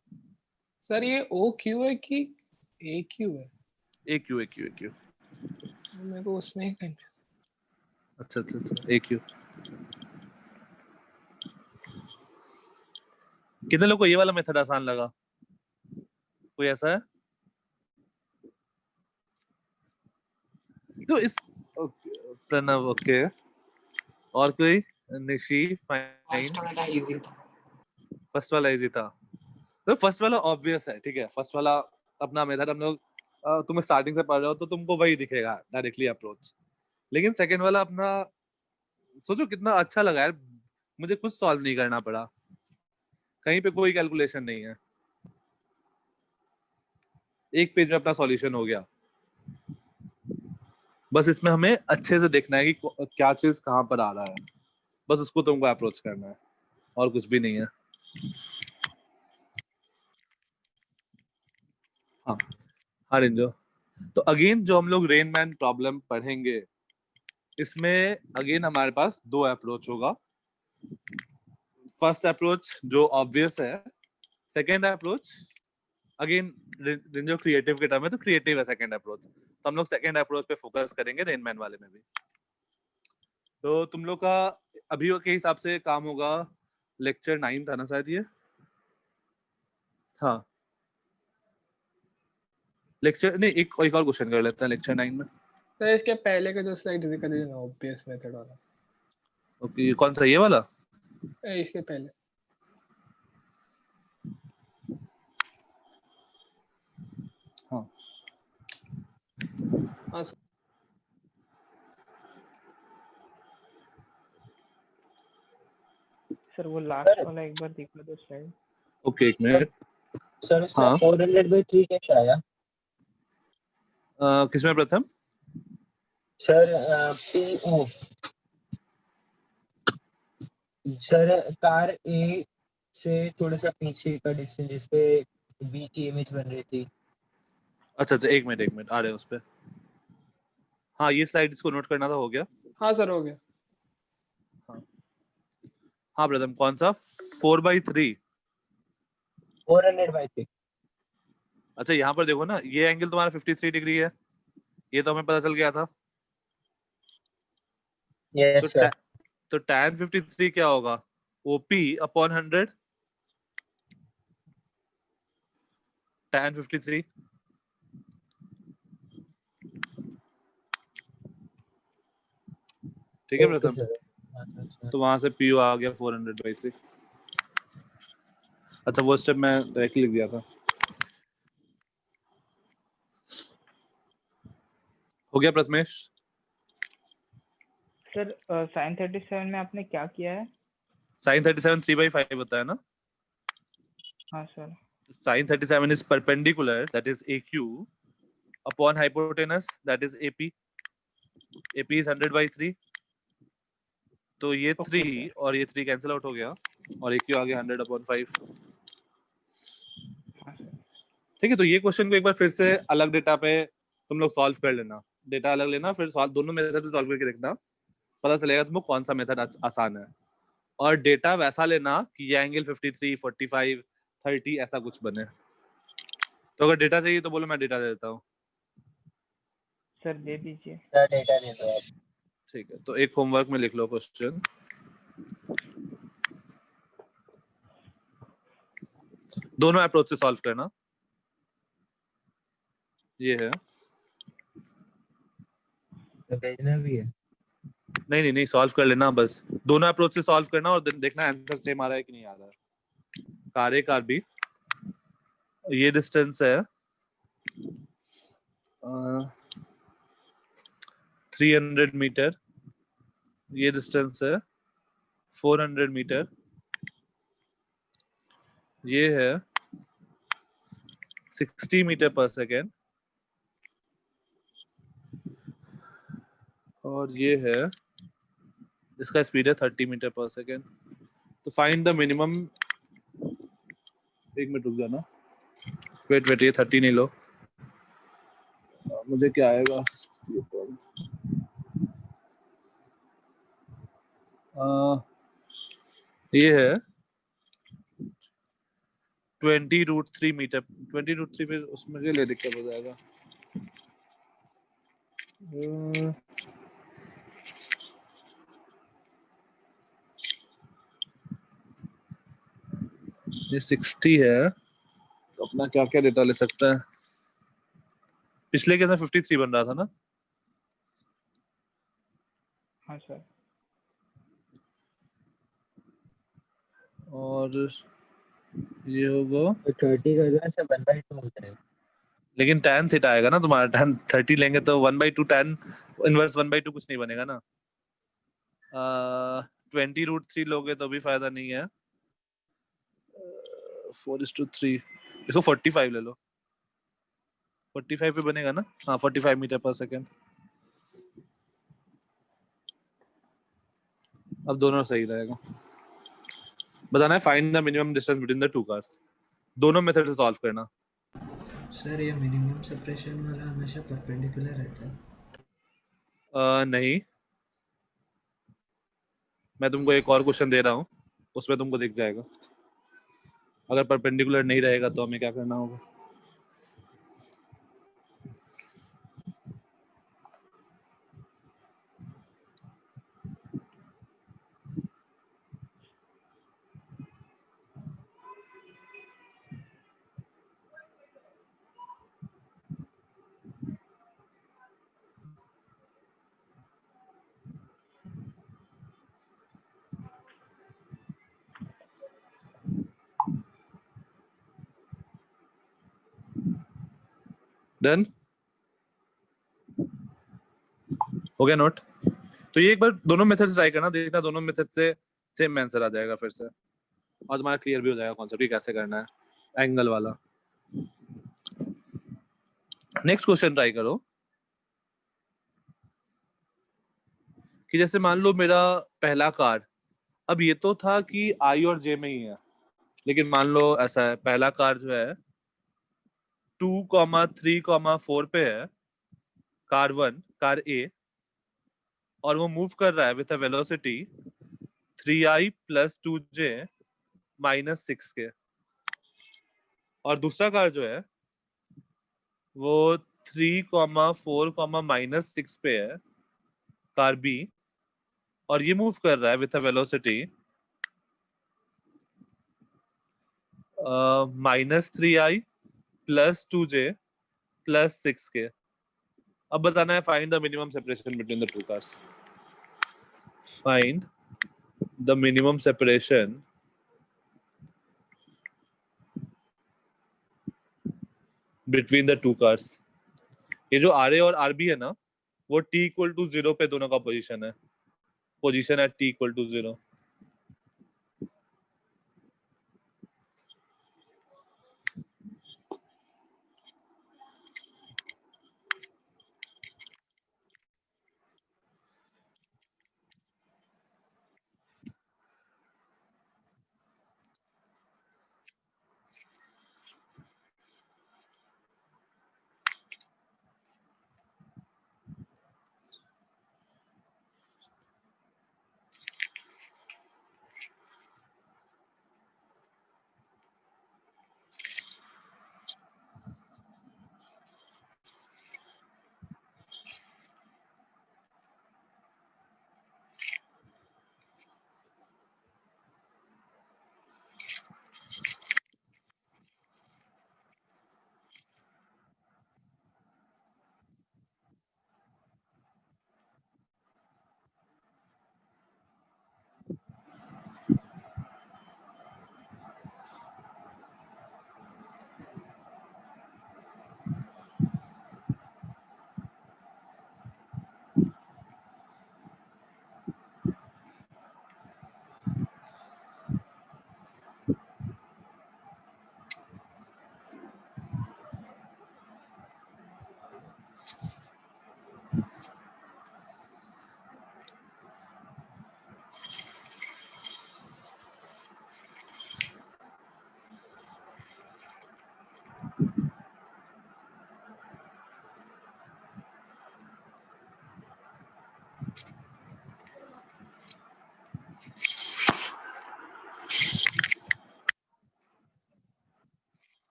सर ये ओ क्यू है कि ए क्यू है? ए क्यू, ए क्यू, ए क्यू। मेरे को उसमें ही कंफ्यूज। अच्छा अच्छा अच्छा, ए क्यू। कितने लोगों को ये वाला मेथड आसान लगा? कोई ऐसा है? तो इस प्रणव, ओके, और कोई? निशी, फाइन। फर्स्ट वाला इजी था। तो फर्स्ट वाला ऑब्वियस है, ठीक है। फर्स्ट वाला अपना मेथड हम लोग, तुम स्टार्टिंग से पढ़ रहे हो तो तुमको वही दिखेगा डायरेक्टली अप्रोच। लेकिन सेकंड वाला अपना, सोचो कितना अच्छा लगा यार, मुझे कुछ सॉल्व नहीं करना पड़ा, कहीं पे कोई कैलकुलेशन नहीं है, एक पेज में अपना सॉल्यूशन हो गया। बस इसमें हमें अच्छे से देखना है कि क्या चीज कहाँ पर आ रहा है, बस उसको तुमको अप्रोच करना है, और कुछ भी नहीं है। हाँ हाँ रिंजो, तो अगेन जो हम लोग रेनमैन प्रॉब्लम पढ़ेंगे, इसमें अगेन हमारे पास दो अप्रोच होगा। फर्स्ट अप्रोच जो ऑब्वियस है, second approach again Shinzo creative के टर्म है, तो क्रिएटिव है सेकेंड अप्रोच, तो हम लोग सेकेंड अप्रोच पे फोकस करेंगे रेनमैन वाले में भी। तो तुम लोग का अभी के हिसाब से काम होगा, लेक्चर 9 था ना शायद ये? हाँ, लेक्चर नहीं, एक और क्वेश्चन कर लेते हैं लेक्चर 9 में। सर इसके पहले के जो स्लाइड्स दिखा दीजिए ना, ओपीएस मेथड वाला। ओके, कौन सा, ये वाला? इसके पहले। हाँ हाँ सर। सर वो लास्ट वाला एक बार दिखा दो स्लाइड। ओके, एक मिनट। सर उसमें हाँ 400/3 कैसे आया? किसमें प्रथम? सर PO सर कार ए से थोड़ा सा पीछे का डिस्टेंस जिसपे बी की इमेज बन रही थी। अच्छा अच्छा, एक मिनट आ रहे हैं उस पे। हाँ, ये स्लाइड इसको नोट करना था, हो गया। हाँ सर हो गया। हाँ प्रथम, कौन सा? 4/3। 400/3। अच्छा, यहाँ पर देखो ना, ये एंगल तुम्हारा 53 डिग्री है, ये तो हमें पता चल गया था। Yes sir. तो tan 53 क्या होगा? OP/100 tan 53। ठीक है प्रथम, तो वहां से PO आ गया 400/3। अच्छा, वो स्टेप मैं डायरेक्टली लिख दिया था। हो गया प्रथमेश? सर sin 37 में आपने क्या किया है? sin 37 3/5 होता है ना? हाँ sir. sin 37 is perpendicular, that is AQ, upon hypotenuse, that is AP. AP is 100/3। तो ये Okay, 3 sir. और ये 3 कैंसिल आउट हो गया, और AQ आ गया 100/5। हाँ सर। ठीक है, तो ये क्वेश्चन को एक बार फिर से अलग डेटा पे तुम लोग सॉल्व कर लेना। डेटा अलग लेना, फिर दोनों मेथड से सॉल्व करके देखना, पता चलेगा तुमको कौन सा मेथड आसान है। और डेटा वैसा लेना कि ये एंगल 53, 45, 30 ऐसा कुछ बने। तो अगर डेटा चाहिए तो बोलो, मैं डेटा दे देता हूँ। सर दे दीजिए। सर डेटा दे दो आप। ठीक है, तो एक होमवर्क में लिख लो क्वेश्चन। दोनों अप्रोच से सॉल्व करना। ये है, तो भेजना भी है। नहीं सॉल्व कर लेना बस। दोनों अप्रोच से सॉल्व करना और देखना आंसर सेम आ रहा है कि नहीं आ रहा है। कार ए कार बी, ये डिस्टेंस है 300 मीटर, ये डिस्टेंस है 400 मीटर, ये है 60 मीटर पर सेकेंड, और ये है, इसका स्पीड है 30 मीटर पर सेकेंड। तो फाइंड द मिनिमम, एक मिनट रुक जाना, वेट ये 30 नहीं लो, मुझे क्या आएगा? ये है 20√3 मीटर। 20√3 फिर उसमें के लिए दिक्कत हो जाएगा। ये 60 है, तो अपना क्या क्या डेटा ले सकता है? पिछले के साथ 53 बन रहा था ना? हाँ सर। और ये होगा, तो 30 का जो है 1/2 हो जाएगा। लेकिन tan थीटा आएगा ना तुम्हारा। tan 30 लेंगे तो 1/2 tan इनवर्स 1/2 कुछ नहीं बनेगा ना। 20√3 लोगे तो भी फायदा नहीं है। 4:3, इसको 45 ले लो। 45 पे बनेगा ना? हाँ, 45 मीटर पर सेकेंड। अब दोनों सही रहेगा। बताना है find the minimum distance between the to cars. दोनों मेथड से सॉल्व करना। सर ये मिनिमम सेपरेशन वाला हमेशा परपेंडिकुलर रहता है? नहीं, मैं तुमको एक और क्वेश्चन दे रहा हूँ, उसमें तुमको दिख जाएगा। अगर परपेंडिकुलर नहीं रहेगा तो हमें क्या करना होगा? डन हो गया नोट। तो ये एक बार दोनों मेथड ट्राई करना, देखना दोनों मेथड से सेम आंसर आ जाएगा फिर से, और तुम्हारा क्लियर भी हो जाएगा कॉन्सेप्ट कि कैसे करना है एंगल वाला। नेक्स्ट क्वेश्चन ट्राई करो कि जैसे मान लो मेरा पहला कार, अब ये तो था कि आई और जे में ही है, लेकिन मान लो ऐसा है पहला कार जो है 2,3,4 पे है, कार 1 कार ए, और वो मूव कर रहा है with a velocity 3i + 2j -6 के, और दूसरा कार जो है वो 3,4, -6 पे है, कार बी, और ये मूव कर रहा है with a velocity -3i + 2j + 6 के। अब बताना है find the minimum separation between the to cars. Find the minimum separation between the to cars. ये जो आर ए और आर बी है ना, वो t = 0 पे दोनों का पोजीशन है, पोजीशन है t = 0।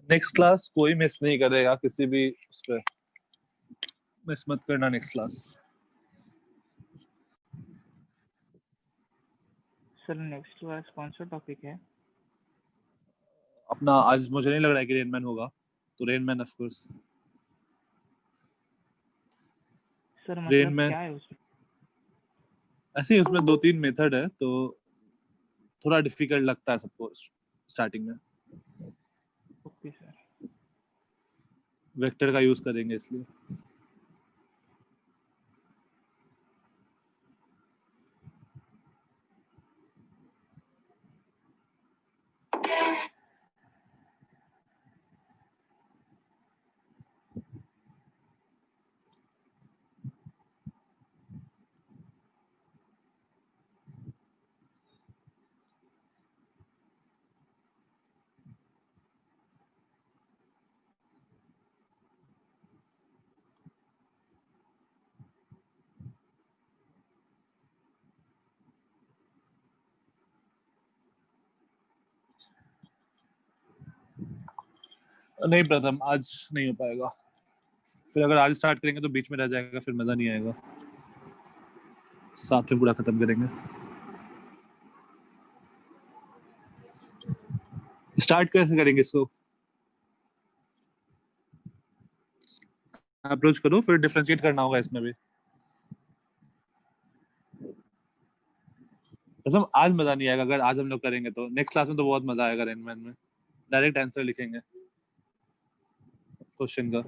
नेक्स्ट क्लास कोई मिस नहीं करेगा, किसी भी उस पे मिस मत करना next class. Sir next class कौन सा टॉपिक है? अपना आज मुझे नहीं लग रहा है कि रेनमैन होगा, तो रेनमैन ऑफ कोर्स। सर मतलब रेनमैन क्या है उसमें? ऐसे ही उसमें 2-3 मेथड है, तो थोड़ा डिफिकल्ट लगता है सबको स्टार्टिंग में। Okay sir. वेक्टर का यूज करेंगे इसलिए। नहीं प्रथम, आज नहीं हो पाएगा। फिर अगर आज स्टार्ट करेंगे तो बीच में रह जाएगा, फिर मजा नहीं आएगा। साथ में पूरा खत्म करेंगे। स्टार्ट कैसे करेंगे इसको? अप्रोच करो, फिर डिफरेंशिएट करना होगा इसमें भी। कसम आज मजा नहीं आएगा अगर आज हम लोग करेंगे तो नेक्स्ट क्लास में तो बहुत मजा आएगा रेनमैन में डायरेक्ट आंसर लिखेंगे क्वेश्चन का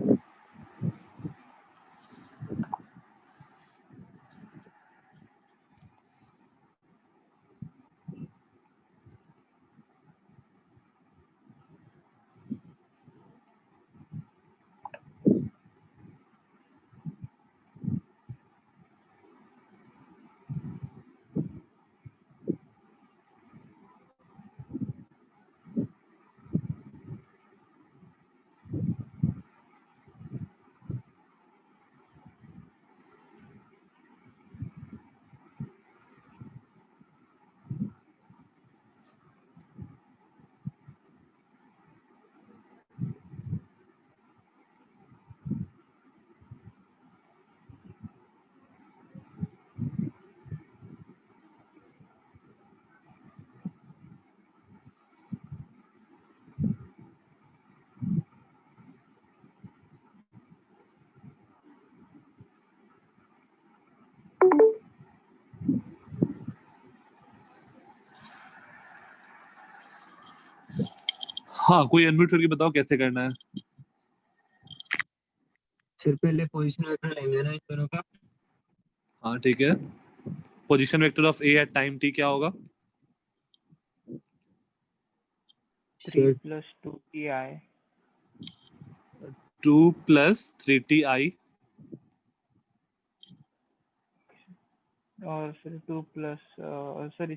हाँ कोई अनम्यूट करके बताओ कैसे करना है फिर पहले पोजीशन वेक्टर लेंगे ना इन दोनों का हाँ ठीक है position vector of A at time T क्या होगा 3 plus 2ti 2 plus 3ti और फिर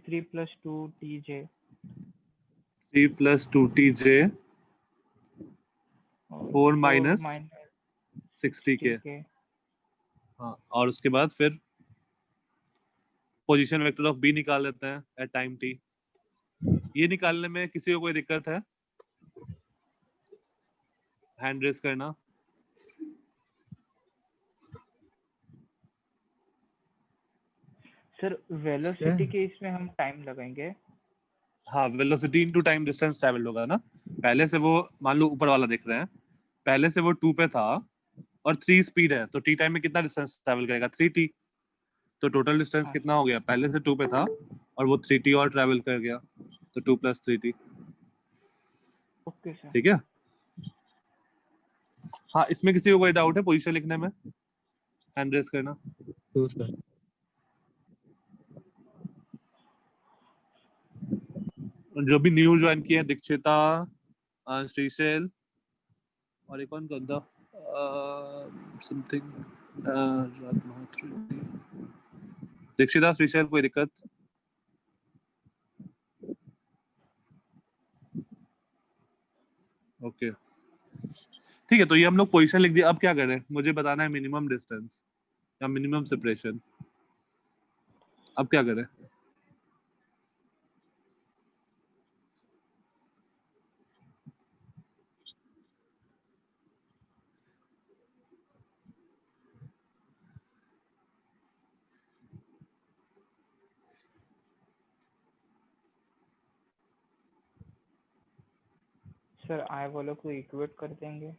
3 plus 2tj 3 plus 2tj 4 minus 60k हाँ और उसके बाद फिर पोजीशन वेक्टर ऑफ बी निकाल लेते हैं एट टाइम टी ये निकालने में किसी को कोई दिक्कत है हैंड रेस करना सर वेलोसिटी के इसमें हम टाइम लगाएंगे हाँ velocity into time distance travel होगा ना पहले से वो मान लो ऊपर वाला देख रहे हैं पहले से वो 2 पे था और 3 स्पीड है तो टी टाइम में कितना डिस्टेंस ट्रैवल करेगा 3t तो टोटल डिस्टेंस कितना हो गया पहले से 2 पे था और वो 3t और ट्रैवल कर गया तो 2 + 3t ओके सर ठीक है हाँ इसमें किसी को कोई डाउट है पोजीशन लिखने में हैंड रेस करना तो सर जो भी न्यू ज्वाइन किए हैं दीक्षिता श्रीशैल और एक कौन था समथिंग दीक्षिता श्रीशैल कोई दिक्कत ओके ठीक है तो ये हम लोग पोजीशन लिख दिया अब क्या करें मुझे बताना है मिनिमम डिस्टेंस या मिनिमम सेपरेशन अब क्या करें सर आई वालों को इक्वेट कर देंगे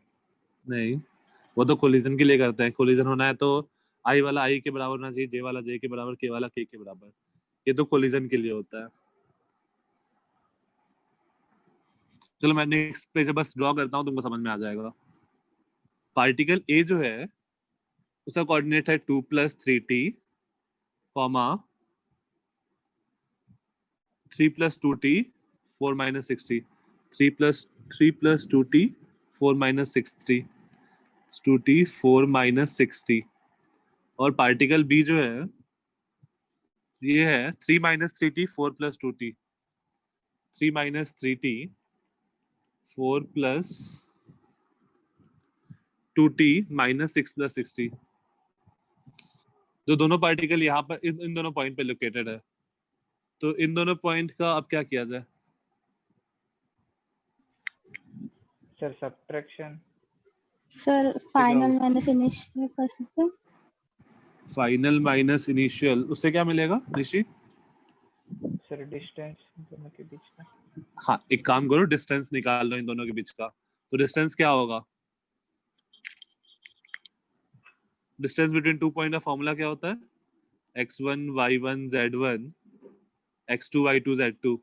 नहीं वो तो कोलिजन के लिए करते हैं कोलिजन होना है तो आई वाला आई के बराबर होना चाहिए जे वाला जे के बराबर के वाला के बराबर ये तो कोलिजन के लिए होता है चलो मैं नेक्स्ट पेज बस ड्रॉ करता हूँ तुमको समझ में आ जाएगा पार्टिकल ए जो है उसका कोऑर्डिनेट है 2 + 3t comma 3 + 2t 4 - 60 3 + 2t 4 - 63 2t 4 - 60 और पार्टिकल बी जो है ये है 3 - 3t 4 + 2t 3 - 3t 4 + 2t - 6 + 60 जो दोनों पार्टिकल यहाँ पर इन दोनों पॉइंट पे लोकेटेड है तो इन दोनों पॉइंट का अब क्या किया जाए sir subtraction sir final minus initial कर सकते हैं फाइनल माइनस इनिशियल उससे क्या मिलेगा ऋषि सर डिस्टेंस दोनों के बीच का हाँ एक काम करो डिस्टेंस निकाल लो इन दोनों के बीच का तो डिस्टेंस क्या होगा डिस्टेंस बिटवीन 2 पॉइंट का फॉर्मूला क्या होता है x1 y1 z1 x2 y2 z2।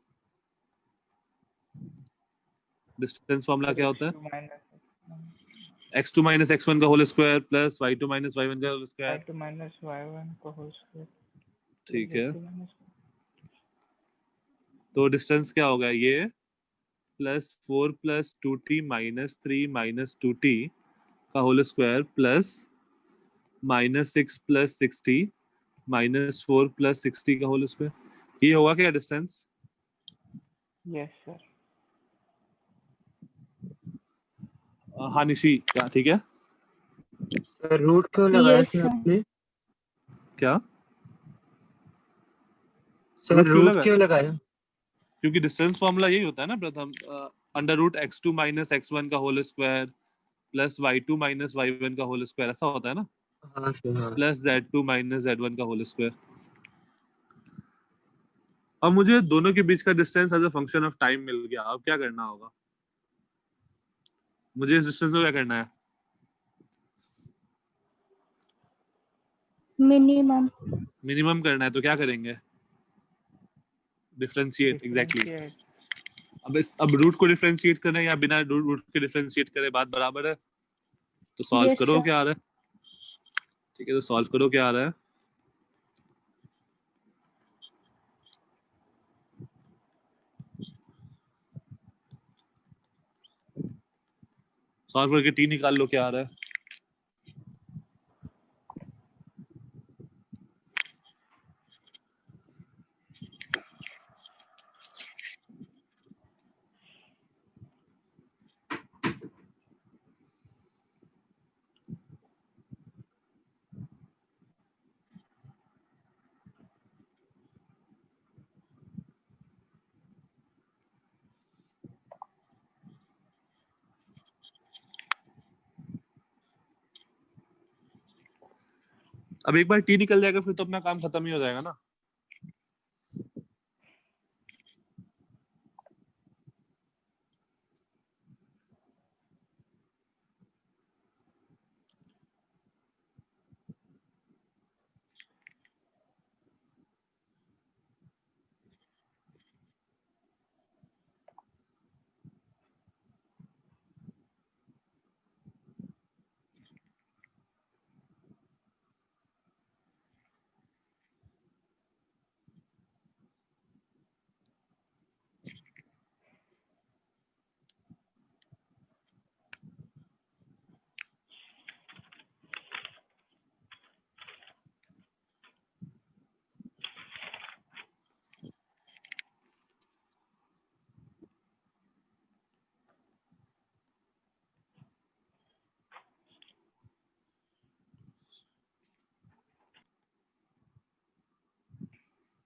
Distance formula क्या होता है? x2 minus x1 का whole square plus y2 minus y1 का whole square. y2 minus y1 का होल स्क्वायर। ठीक है, तो डिस्टेंस क्या होगा ये? Plus 4 plus 2t minus 3 minus 2t का whole square plus minus 6 plus 6t minus 4 plus 6t का होल स्क्वायर। ये होगा क्या डिस्टेंस? Yes sir. हाँ निशी, क्या ठीक है? सर रूट क्यों लगाया यस सर सर। आपने? क्या सर रूट क्यों रूट लगा? क्यों लगाया? क्योंकि डिस्टेंस फॉर्मूला यही होता है ना प्रथम, under root x2 minus x1 का whole square plus y2 minus y1 का होल स्क्वायर, ऐसा होता है ना, हाँ सर हाँ। प्लस z2 माइनस z1 का होल स्क्वायर। अब मुझे दोनों के बीच का distance as a function of time मिल गया। अब क्या करना होगा मुझे? इस डिस्टेंस को क्या करना है? मिनिमम। मिनिमम करना है, तो क्या करेंगे? डिफरेंशिएट। एग्जैक्टली। अब रूट को डिफरेंशिएट करें या बिना रूट के डिफरेंशिएट करें, बात बराबर है। तो सॉल्व यस करो सर। क्या आ रहा है। ठीक है, तो सॉल्व करो क्या आ रहा है। सॉल्व करके t निकाल लो, क्या आ रहा है। अब एक बार t निकल जाएगा फिर तो अपना काम खत्म ही हो जाएगा ना।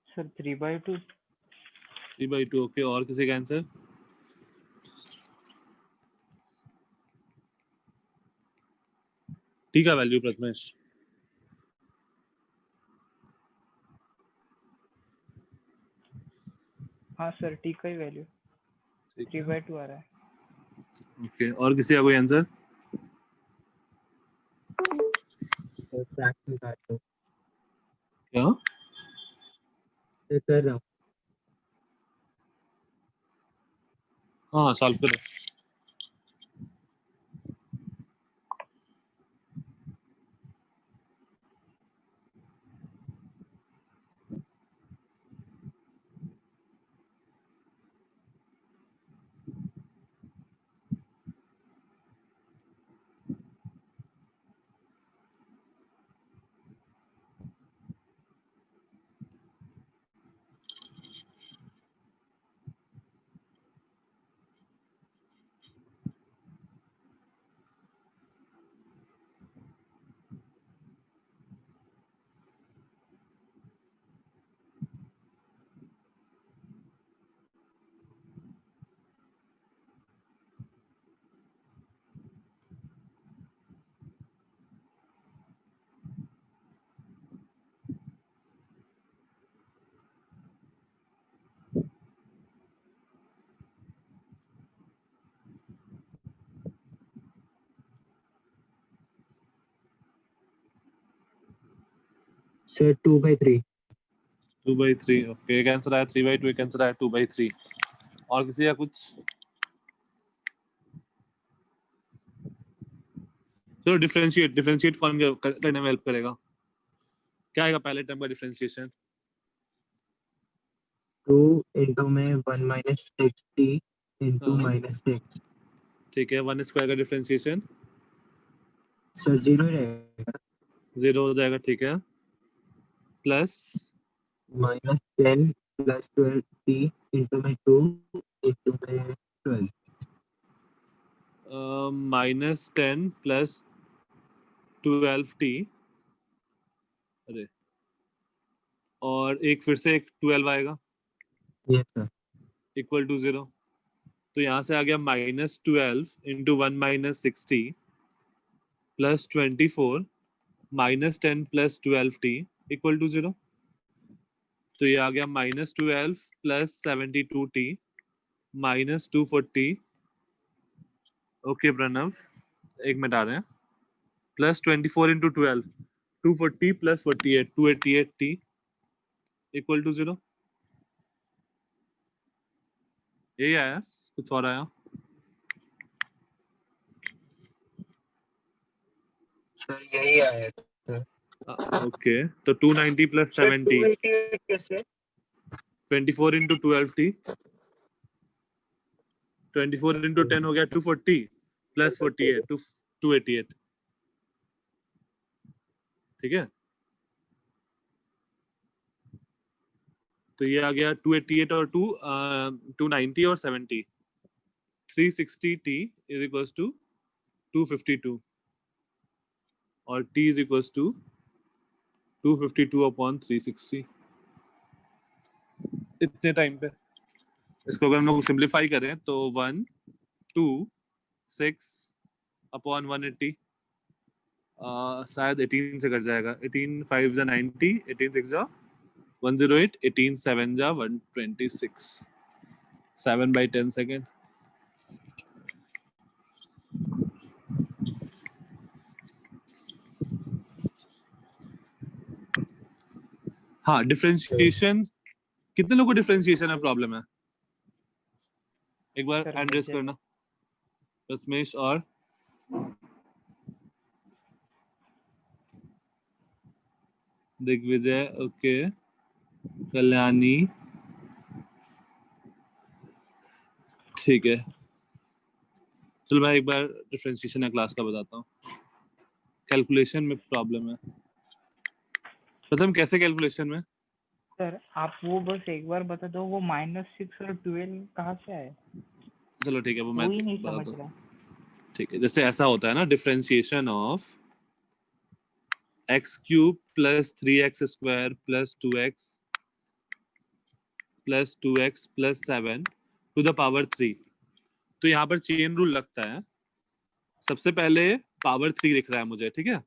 सर 3/2। 3/2। ओके, और किसी का आंसर? t का वैल्यू प्रथमेश। हाँ सर t का ही वैल्यू 3/2 आ रहा है। ओके, और किसी का कोई आंसर? सर फ्रैक्शन काट दो। क्या? सर कर रहा हूँ। हाँ सॉल्व करो। सर 2/3। 2/3 ओके, एक आंसर आया 3/2, एक आंसर आया 2/3। और किसी का कुछ? चलो डिफरेंशिएट कौन करने में हेल्प करेगा? क्या आएगा पहले टर्म का डिफरेंशिएशन? 2 into में 1 minus 6t into हाँ। minus 6। ठीक है, 1 स्क्वायर का डिफरेंशिएशन सर 0 रहेगा। 0 हो जाएगा, ठीक है, plus minus 10 plus 12t into में 2 into में 12। -10 प्लस 12t, अरे, और एक फिर से एक 12 आएगा यस सर। Equal to 0। तो यहाँ से आ गया -12 into 1 minus 60 plus 24 -10 plus 12t equal to 0। तो ये आ गया -12 plus 72t minus 240। Okay Pranav, एक मिनट आ रहे हैं। Plus 24 into 12 240 plus 48 288t equal to 0। यही आया, कुछ और आया? सर यही आया ओके, तो 290 प्लस सर 70 288 कैसे? 24 इंटू 12t 24 इंटू 10 हो गया 240 प्लस 48 288। ठीक है, तो ये आ गया 288 और 290 और 70 360t इज इक्वल्स टू 252 और t is equals to 252 upon 360। इतने टाइम पे इसको अगर हम लोग सिंप्लीफाई करें तो 1 2 6 अपॉन 180 शायद 18 से कट जाएगा। 18 5 जा 90, 18 6 जा 108, 18 7 जा 126, 7/10 सेकेंड। हाँ, डिफरेंशिएशन कितने लोगों को डिफरेंशिएशन में प्रॉब्लम है? एक बार सर हैंड रेस मुझे करना। प्रथमेश और दिग्विजय, ओके, कल्याणी, ठीक है। चलो मैं एक बार डिफरेंशिएशन या क्लास का बताता हूँ। कैलकुलेशन में प्रॉब्लम है। प्रथम कैसे कैलकुलेशन में? सर आप वो बस एक बार बता दो, वो -6 और 12 कहाँ से आए? चलो ठीक है, वो मैं वो ही नहीं समझ बताता हूँ। रहा। ठीक है, जैसे ऐसा होता है ना, differentiation of x³ plus 3x² plus 2x plus 2x plus 7 to the power 3। तो यहाँ पर चेन रूल लगता है। सबसे पहले पावर 3 दिख रहा है मुझे, ठीक है,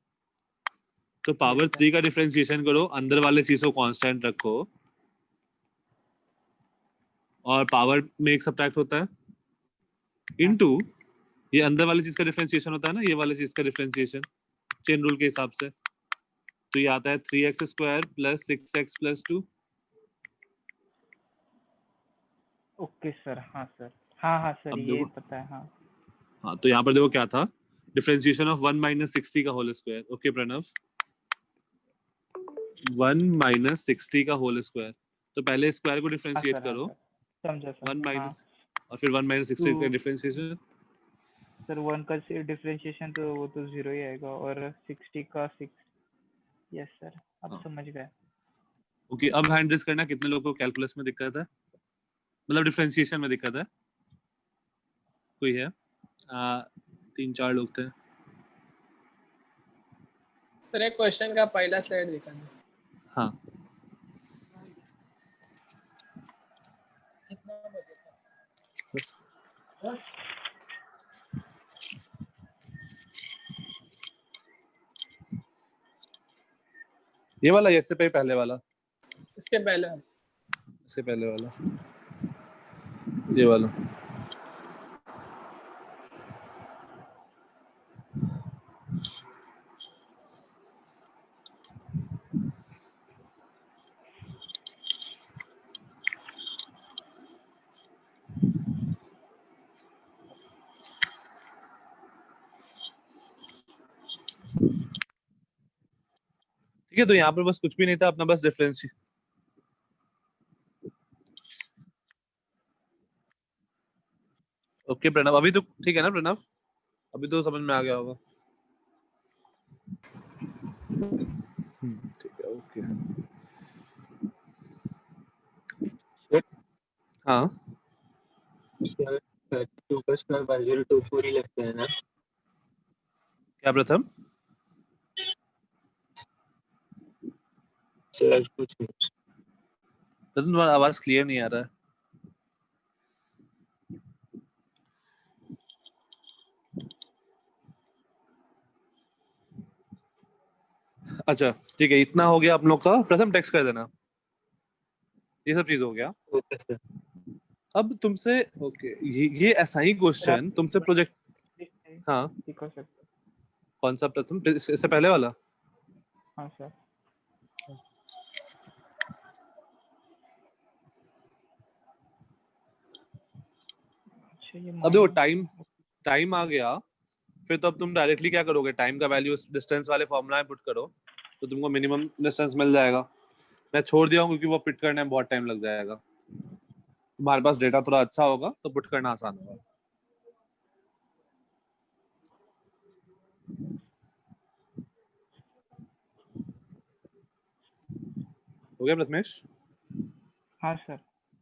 तो पावर 3 का डिफरेंशिएशन करो, अंदर वाले चीज को कांस्टेंट रखो और पावर में एक सब्ट्रैक्ट होता है इनटू ये अंदर वाली चीज का डिफरेंशिएशन होता है ना, ये वाली चीज का डिफरेंशिएशन चेन रूल के हिसाब से। तो ये आता है 3x² plus 6x plus 2। Okay sir, हाँ सर, हाँ सर, अब ये देखो, पता है, हाँ। हाँ, तो यहाँ पर देखो क्या था, डिफरेंशिएशन ऑफ 1 minus 60 का whole square. Okay Pranav, 1 minus 60 का होल स्क्वायर। तो पहले स्क्वायर को हाँ डिफरेंशिएट सर, हाँ करो, सर, समझा सर, 1 हाँ। माइनस और फिर 1 minus 60 का तो डिफरेंशिएशन। सर 1 का डिफरेंशिएशन तो वो तो 0 ही आएगा, और 60 का 6। यस सर, अब हाँ। समझ गए। ओके, अब हैंड रेस करना। कितने लोगों को कैलकुलस में दिक्कत है, मतलब डिफरेंशिएशन में दिक्कत है? कोई है? 3-4 लोग थे। सर एक क्वेश्चन का पहला स्लाइड दिखा दो। हाँ, ये वाला, इससे पहले वाला, इसके पहले इससे पहले वाला, ये वाला। ठीक है, तो यहाँ पर बस कुछ भी नहीं था, अपना बस डिफरेंस। ओके प्रणव, अभी तो ठीक है ना प्रणव? अभी तो समझ में आ गया होगा। ठीक है, ओके। हाँ सर 32 का स्क्वायर 1024 ही लगता है ना? क्या प्रथम? सर कुछ नहीं। प्रथम तुम्हारा आवाज क्लियर नहीं आ रहा है। अच्छा ठीक है, इतना हो गया आप लोग का। प्रथम टेक्स्ट कर देना, ये सब चीज हो गया। Okay sir. अब तुमसे ओके, ये ऐसा ही क्वेश्चन तुमसे प्रोजेक्ट। हाँ सिखा सकते हो। कौन सा प्रथम? इससे पहले वाला? हाँ सर। अच्छा ये अब देखो minus- टाइम आ गया, फिर तो अब तुम डायरेक्टली क्या करोगे, टाइम का वैल्यू डिस्टेंस वाले फॉर्मूला में पुट करो तो तुमको मिनिमम डिस्टेंस मिल जाएगा। मैं छोड़ दिया हूँ क्योंकि वो पुट करने में बहुत टाइम लग जाएगा। तुम्हारे पास डेटा थोड़ा अच्छा होगा तो पुट करना आसान होगा। हो गया प्रथमेश? हाँ सर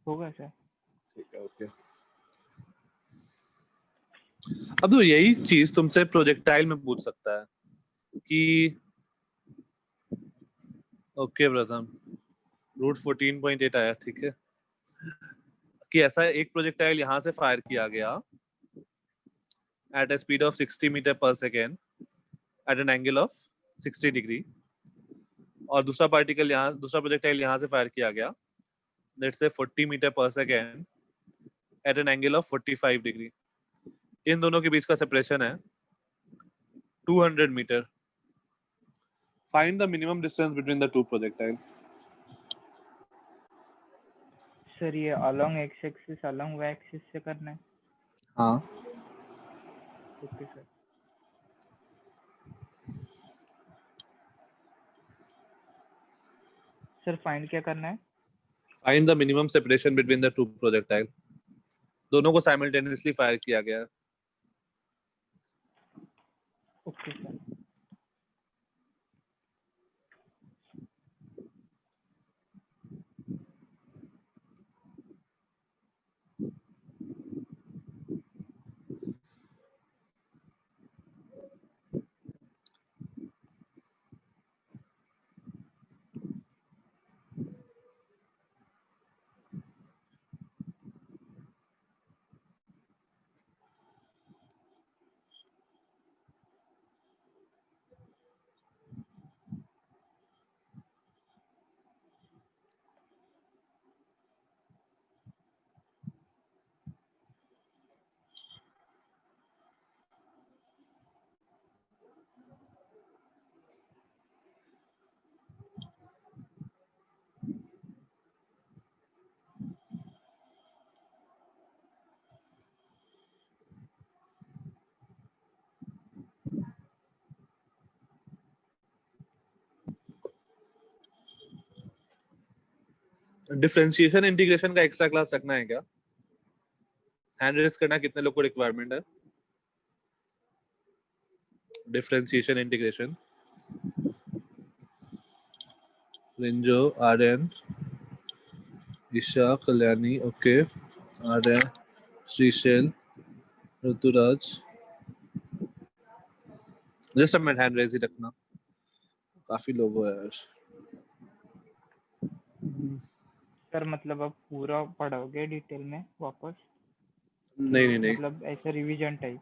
होगा सर। ठीक है, ओके। अब तो यही चीज तुमसे प्रोजेक्टाइल में पूछ सकता है कि ओके प्रथम रूट 14.8 आया, ठीक है, कि ऐसा एक प्रोजेक्टाइल यहाँ से फायर किया गया at a speed of 60 metre पर second at an angle of 60 degree, और दूसरा प्रोजेक्टाइल यहाँ से फायर किया गया लेट्स से 40 मीटर पर second at an angle of 45 degree. इन दोनों के बीच का सेपरेशन है 200 metre. Find the minimum distance between the two projectile. Sir ये along X axis along Y axis से करना है। हाँ ओके सर। सर फाइंड क्या करना है? Find the minimum separation between the two projectile. दोनों को साइमल्टेनियसली फायर किया गया है। Okay sir. डिफरेंशिएशन इंटीग्रेशन का एक्स्ट्रा क्लास रखना है क्या? हैंड रेज करना, कितने लोग को रिक्वायरमेंट है? Differentiation integration. Rinjo, Aryan, Isha, Kalyani, okay, Aryan, Shrishail, Rituraj. Just a minute, hand raise ही रखना, काफी लोग हो यार। सर मतलब अब पूरा पढ़ोगे डिटेल में वापस? नहीं मतलब ऐसा रिवीजन टाइप?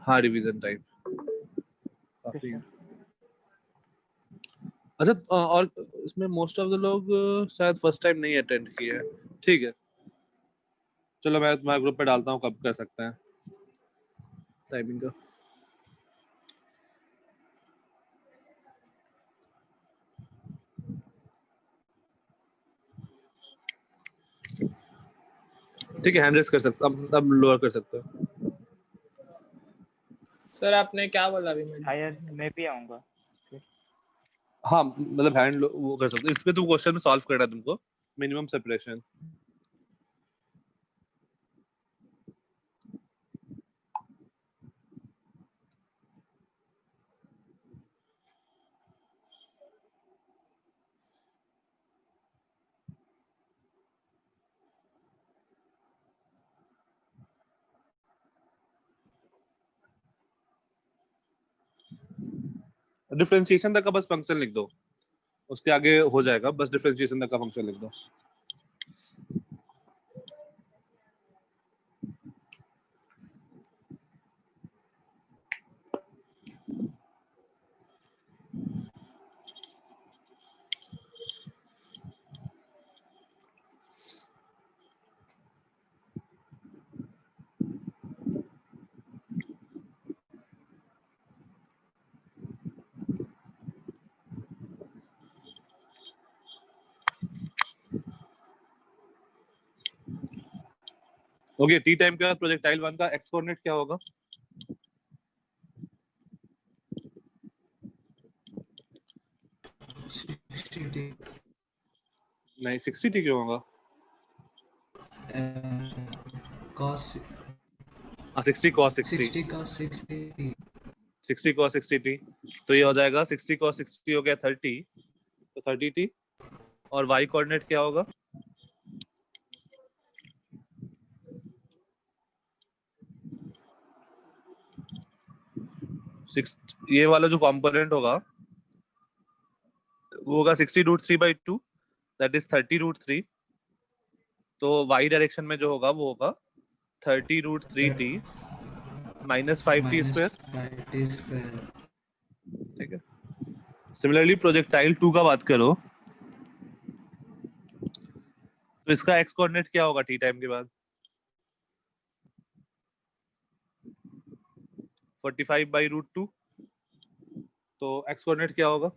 हाँ रिवीजन टाइप काफी। सर। अच्छा और इसमें मोस्ट ऑफ द लोग शायद फर्स्ट टाइम नहीं अटेंड किए हैं। ठीक है, चलो मैं तुम्हारे ग्रुप पे डालता हूँ, कब कर सकते हैं टाइमिंग का। ठीक है, हैंड रेज कर सकते, अब लोअर कर सकते हो। सर आपने क्या बोला अभी? मैं शायद मैं भी आऊंगा फिर। हाँ मतलब हैंड वो कर सकते हो, इसमें तुम क्वेश्चन में सॉल्व करना है तुमको मिनिमम सेपरेशन। डिफरेंशिएशन तक का बस फंक्शन लिख दो, उसके आगे हो जाएगा, बस डिफरेंशिएशन तक का फंक्शन लिख दो। ओके, टी टाइम के बाद प्रोजेक्टाइल 1 का एक्स कोऑर्डिनेट क्या होगा? नहीं 60 टी क्यों होगा? cos 60 cos 60 60 cos 60 60 cos 60 T, तो ये हो जाएगा 60 cos 60 हो गया 30, तो 30 टी। और वाई कोऑर्डिनेट क्या होगा? ये वाला जो कंपोनेंट होगा वो होगा 60√3/2, दैट इज 30√3। तो वाई डायरेक्शन में जो होगा वो होगा 30√3t minus 5t square. 5t square। ठीक है। सिमिलरली प्रोजेक्टाइल 2 का बात करो तो इसका एक्स कोऑर्डिनेट क्या होगा टी टाइम के बाद? 45/√2, तो एक्स कोऑर्डिनेट क्या होगा?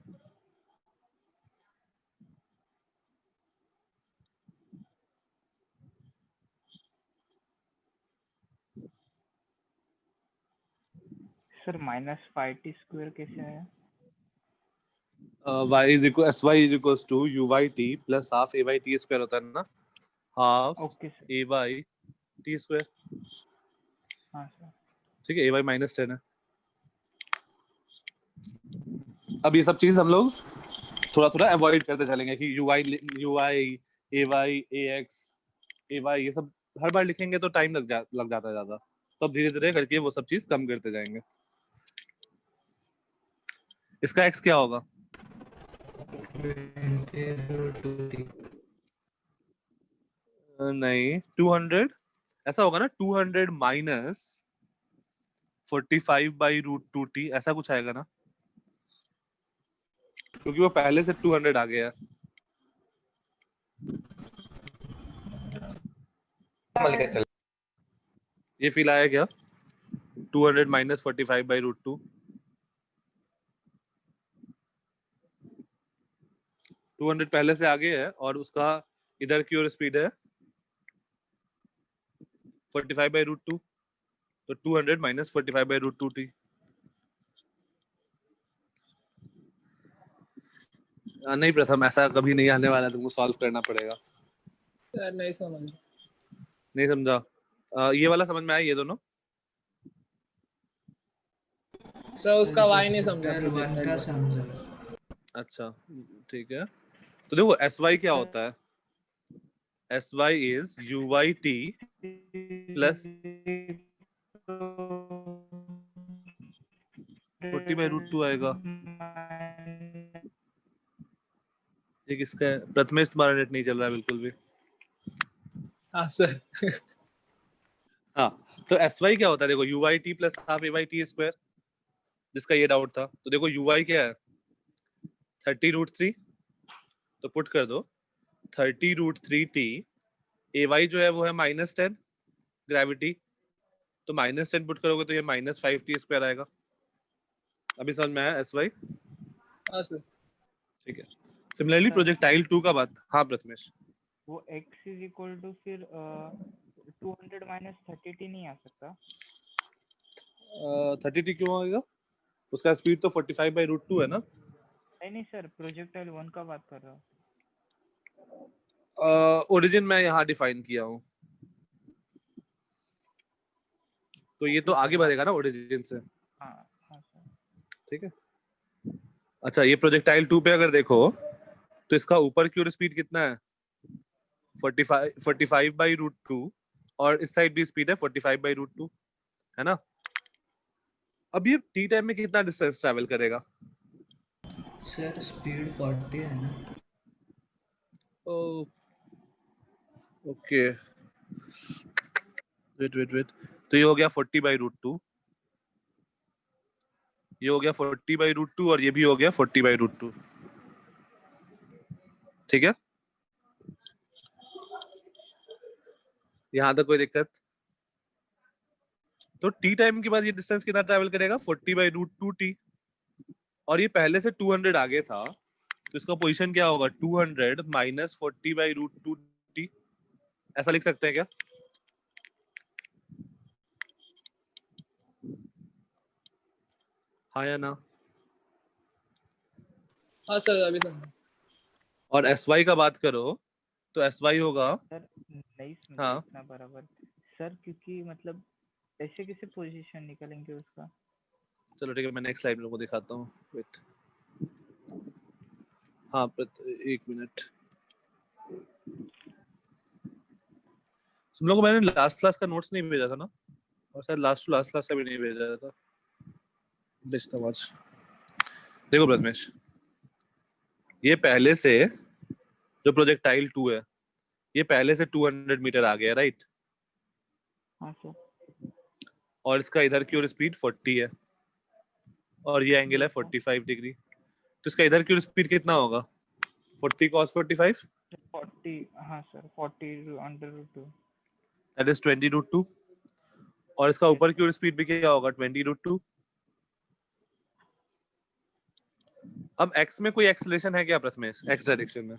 सर -5t स्क्वायर कैसे आया? sy is equals to uyt plus half ayt square होता है ना, half okay sir, ay t square. हाँ सर। ठीक है, ay -10 है। अब ये सब चीज हम लोग थोड़ा थोड़ा अवॉइड करते चलेंगे कि ui ay ax ay ये सब हर बार लिखेंगे तो टाइम लग जाता है ज्यादा, तो अब धीरे धीरे करके वो सब चीज कम करते जाएंगे। इसका x क्या होगा? 20√2t। नहीं 200 ऐसा होगा ना, 200 माइनस 45/√2t ऐसा कुछ आएगा ना, क्योंकि वो पहले से 200 आ गया है। ये फील आया क्या? 200 माइनस 45/√2, 200 पहले से आगे है और उसका इधर की ओर स्पीड है 45/√2, तो 200 माइनस 45/√2t। नहीं प्रथम, ऐसा कभी नहीं आने वाला, तुमको सॉल्व करना पड़ेगा। यार नहीं समझ। नहीं समझा? ये वाला समझ में आया, ये दोनों? तो उसका वाई नहीं समझा। प्रोजेक्टाइल 1 का समझा। अच्छा ठीक है, तो देखो sy क्या होता है? sy is uyt प्लस 40/√2 आएगा। ये किसका है? प्रथमेश, तुम्हारा नेट नहीं चल रहा है बिल्कुल भी। हाँ सर। हाँ, तो sy क्या होता है? देखो uyt plus half ayt square, जिसका ये डाउट था। तो देखो uy क्या है? 30√3, तो पुट कर दो 30√3t। ay जो है वो है -10 ग्रेविटी, तो -10 पुट करोगे तो ये -5t स्क्वायर आएगा। अभी समझ में आया sy? हाँ सर। ठीक है। सिमिलरली प्रोजेक्टाइल 2 का बात। हाँ प्रथमेश, वो x इज इक्वल टू फिर 200 माइनस 30t नहीं आ सकता? 30t क्यों आएगा? उसका स्पीड तो 45/√2 है ना। नहीं सर, प्रोजेक्टाइल 1 का बात कर रहा हूँ। ओरिजिन मैं यहाँ डिफाइन किया हूँ, तो ये तो आगे बढ़ेगा ना ओरिजिन से। हाँ हाँ सर। ठीक है। अच्छा, ये प्रोजेक्टाइल 2 पे अगर देखो तो इसका ऊपर की ओर स्पीड कितना है, 45/√2, और इस साइड भी स्पीड है 45/√2, है ना। अब ये टी टाइम में कितना डिस्टेंस ट्रैवल करेगा? सर स्पीड 40 है ना। ओके, वेट, तो ये हो गया 40/√2, ये हो गया 40/√2, और ये भी हो गया 40/√2। ठीक है, यहाँ तक कोई दिक्कत? तो टी टाइम के बाद ये डिस्टेंस कितना ट्रैवल करेगा, 40/√2t, और ये पहले से 200 आगे था, तो इसका पोजीशन क्या होगा, 200 माइनस 40/√2t, ऐसा लिख सकते हैं क्या? हाँ या ना? हाँ सर अभी समझा। और SY का बात करो तो SY होगा, सर नहीं समझा हाँ इतना बराबर सर, क्योंकि मतलब ऐसे कैसे पोजीशन निकलेंगे उसका। चलो ठीक है, मैं नेक्स्ट स्लाइड में को दिखाता हूँ, वेट। हाँ, एक मिनट, तुम लोगों को मैंने लास्ट क्लास का नोट्स नहीं भेजा था ना, और शायद लास्ट क्लास का भी नहीं भेजा था, भेजता हूँ आज। देखो प्रथमेश, ये पहले से जो प्रोजेक्टाइल 2 है, ये पहले से 200 मीटर आ गया, राइट? हाँ सर। और इसका इधर की ओर स्पीड 40 है, और ये एंगल है 45 डिग्री, तो इसका इधर की ओर स्पीड कितना होगा, 40 cos 45, 40, हाँ सर, 40/√2। दैट इज 20√2, और इसका ऊपर की ओर स्पीड भी क्या होगा, 20√2। अब x में कोई एक्सेलरेशन है क्या प्रथमेश, x डायरेक्शन में?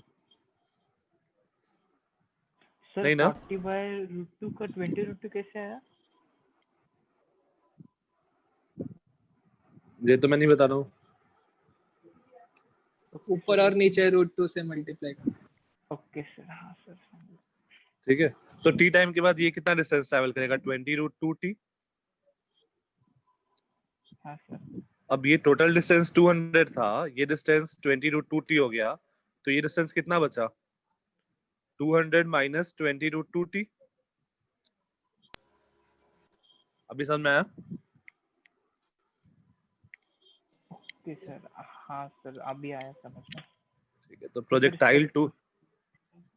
सर नहीं ना? 40/√2 का 20√2 कैसे आया? ये तो मैं नहीं बता रहा हूँ। ऊपर और नीचे √2 से मल्टीप्लाई कर। ओके सर, हाँ सर। ठीक है, तो टी टाइम के बाद ये कितना डिस्टेंस ट्रैवल करेगा, 20√2t। हाँ सर। अब ये टोटल डिस्टेंस 200 था, ये डिस्टेंस 20√2t हो गया, तो ये डिस्टेंस कितना बचा, 200 माइनस 20√2t। अभी समझ में आया? ओके सर, हाँ सर, अभी आया समझ में। ठीक है, तो प्रोजेक्टाइल 2,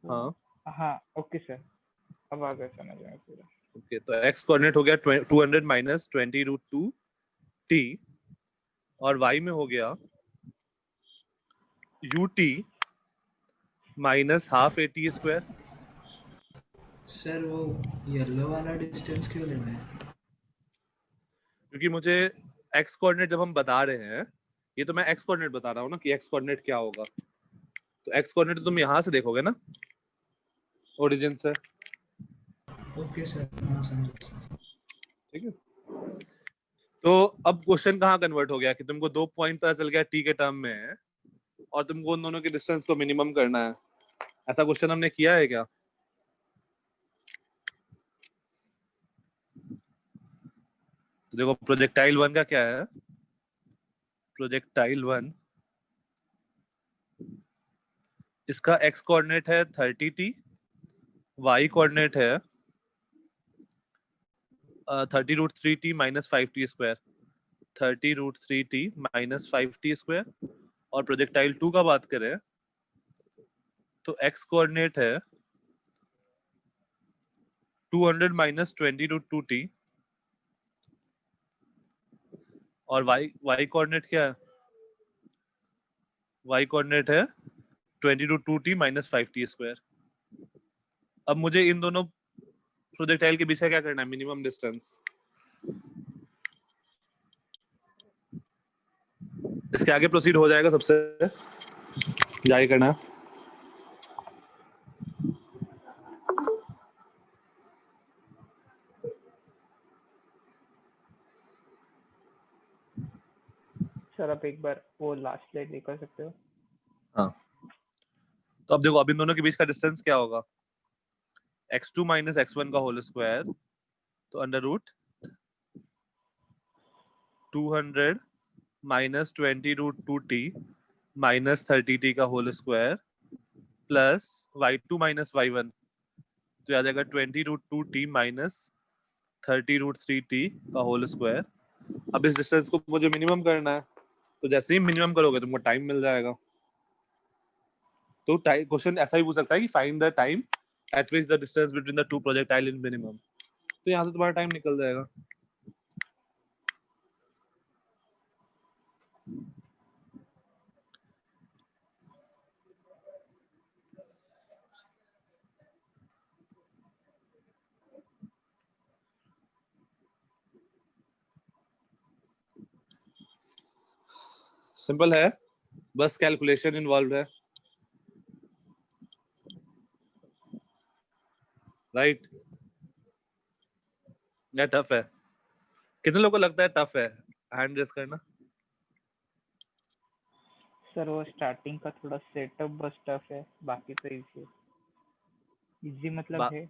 हाँ हाँ ओके सर, अब आ गया समझ में पूरा। ओके, तो x कोऑर्डिनेट हो गया 200 माइनस 20√2t, और y में हो गया ut minus half AT square. Sir वो येलो वाला डिस्टेंस क्यों लेना है? क्योंकि मुझे x कोऑर्डिनेट जब हम बता रहे हैं, ये तो मैं x कोऑर्डिनेट बता रहा हूँ ना कि x कोऑर्डिनेट क्या होगा, तो x कोऑर्डिनेट तो तुम यहाँ से देखोगे ना, ओरिजिन से। ओके सर, हाँ समझ। ठीक है, तो अब क्वेश्चन कहाँ कन्वर्ट हो गया कि तुमको 2 पॉइंट पता चल गया t के टर्म में, और तुमको उन दोनों के डिस्टेंस को मिनिमम करना है। ऐसा क्वेश्चन हमने किया है क्या? तो देखो प्रोजेक्टाइल 1 का क्या है, प्रोजेक्टाइल 1, इसका x कोऑर्डिनेट है 30t, y कोऑर्डिनेट है 30√3t minus 5t square, 30√3t minus 5t square. और प्रोजेक्टाइल 2 का बात करें तो x कोऑर्डिनेट है 200 माइनस 20√2t, और y कोऑर्डिनेट क्या है, y कोऑर्डिनेट है 20√2t माइनस 5t स्क्वायर। अब मुझे इन दोनों प्रोजेक्टाइल के बीच का क्या करना है, मिनिमम डिस्टेंस। इसके आगे प्रोसीड हो जाएगा, सबसे जारी करना है। सर आप एक बार वो लास्ट स्लाइड दिखा सकते हो? हाँ, तो अब देखो, अब इन दोनों के बीच का डिस्टेंस क्या होगा? x2 माइनस x1 का होल स्क्वायर, तो under root 200 minus 20 root 2t minus 30t का whole square plus y2 minus y1, तो आ जाएगा 20 root 2t minus 30 root 3t का होल स्क्वायर। अब इस डिस्टेंस को मुझे मिनिमम करना है, तो जैसे ही मिनिमम करोगे तुमको टाइम मिल जाएगा। तो क्वेश्चन ऐसा ही पूछ सकता है कि find the time eight which the distance between the two projectile in minimum, तो यहाँ से तुम्हारा टाइम निकल जाएगा। सिंपल है, बस कैलकुलेशन इन्वॉल्व है, राइट? या टफ है? कितने लोगों को लगता है टफ है? हैंड रेस करना। सर वो स्टार्टिंग का थोड़ा सेटअप बस टफ है, बाकी तो इजी है। इजी मतलब है,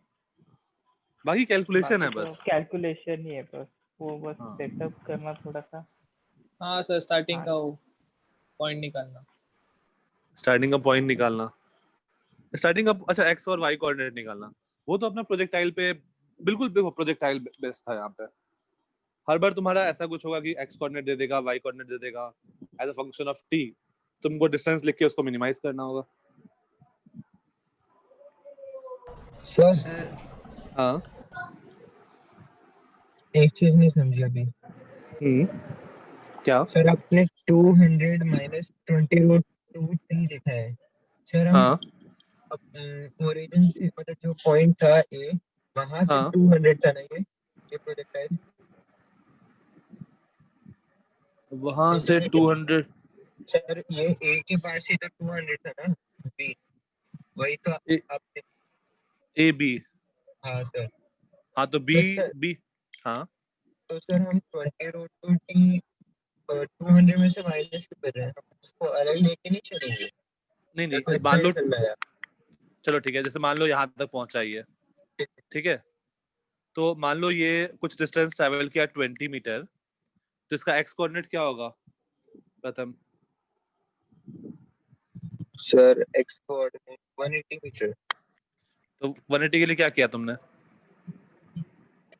बाकी कैलकुलेशन है बाकी तो बस। कैलकुलेशन ही है बस, वो बस हाँ। सेटअप करना थोड़ा सा। हाँ सर, स्टार्टिंग का वो पॉइंट निकालना। स्टार्टिंग का पॉइंट निकालना, स्टार्टिंग का, अच्छा एक्स और वाई कोऑर्डिनेट निकालना, वो तो अपना प्रोजेक्टाइल पे बिल्कुल, देखो प्रोजेक्टाइल बेस था यहाँ पे। हर बार तुम्हारा ऐसा कुछ होगा कि एक्स कोऑर्डिनेट दे देगा, वाई कोऑर्डिनेट दे देगा, as a function of T तुमको डिस्टेंस लिख के उसको मिनिमाइज करना होगा। सर सर हाँ। एक चीज नहीं समझी अभी। क्या? सर आपने 200 माइनस 20 रूट 2t लिखा है सर। हम हाँ ओरिजिन से, मतलब जो पॉइंट था ए, वहां से हाँ 200 था ना ये प्रोजेक्टाइल? वहां से 200। सर ये ए के पास ही तो 200 था ना, बी, वही तो आपने। ए बी, हाँ सर। हाँ तो बी, तो सर बी, हाँ तो सर हम 20 रूट 2t 200 में से माइनस क्यों कर रहे हैं? हम उसको अलग लेके नहीं चलेंगे? नहीं या नहीं, तो इतना मान ही लो, चलना है? चलो ठीक है, जैसे मान लो यहाँ तक पहुंचा ही है, ठीक है, तो मान लो ये कुछ डिस्टेंस ट्रेवल किया 20 मीटर, तो इसका एक्स कोऑर्डिनेट क्या होगा Pratham? Sir X coordinate 180 metre. तो 180 के लिए क्या किया तुमने?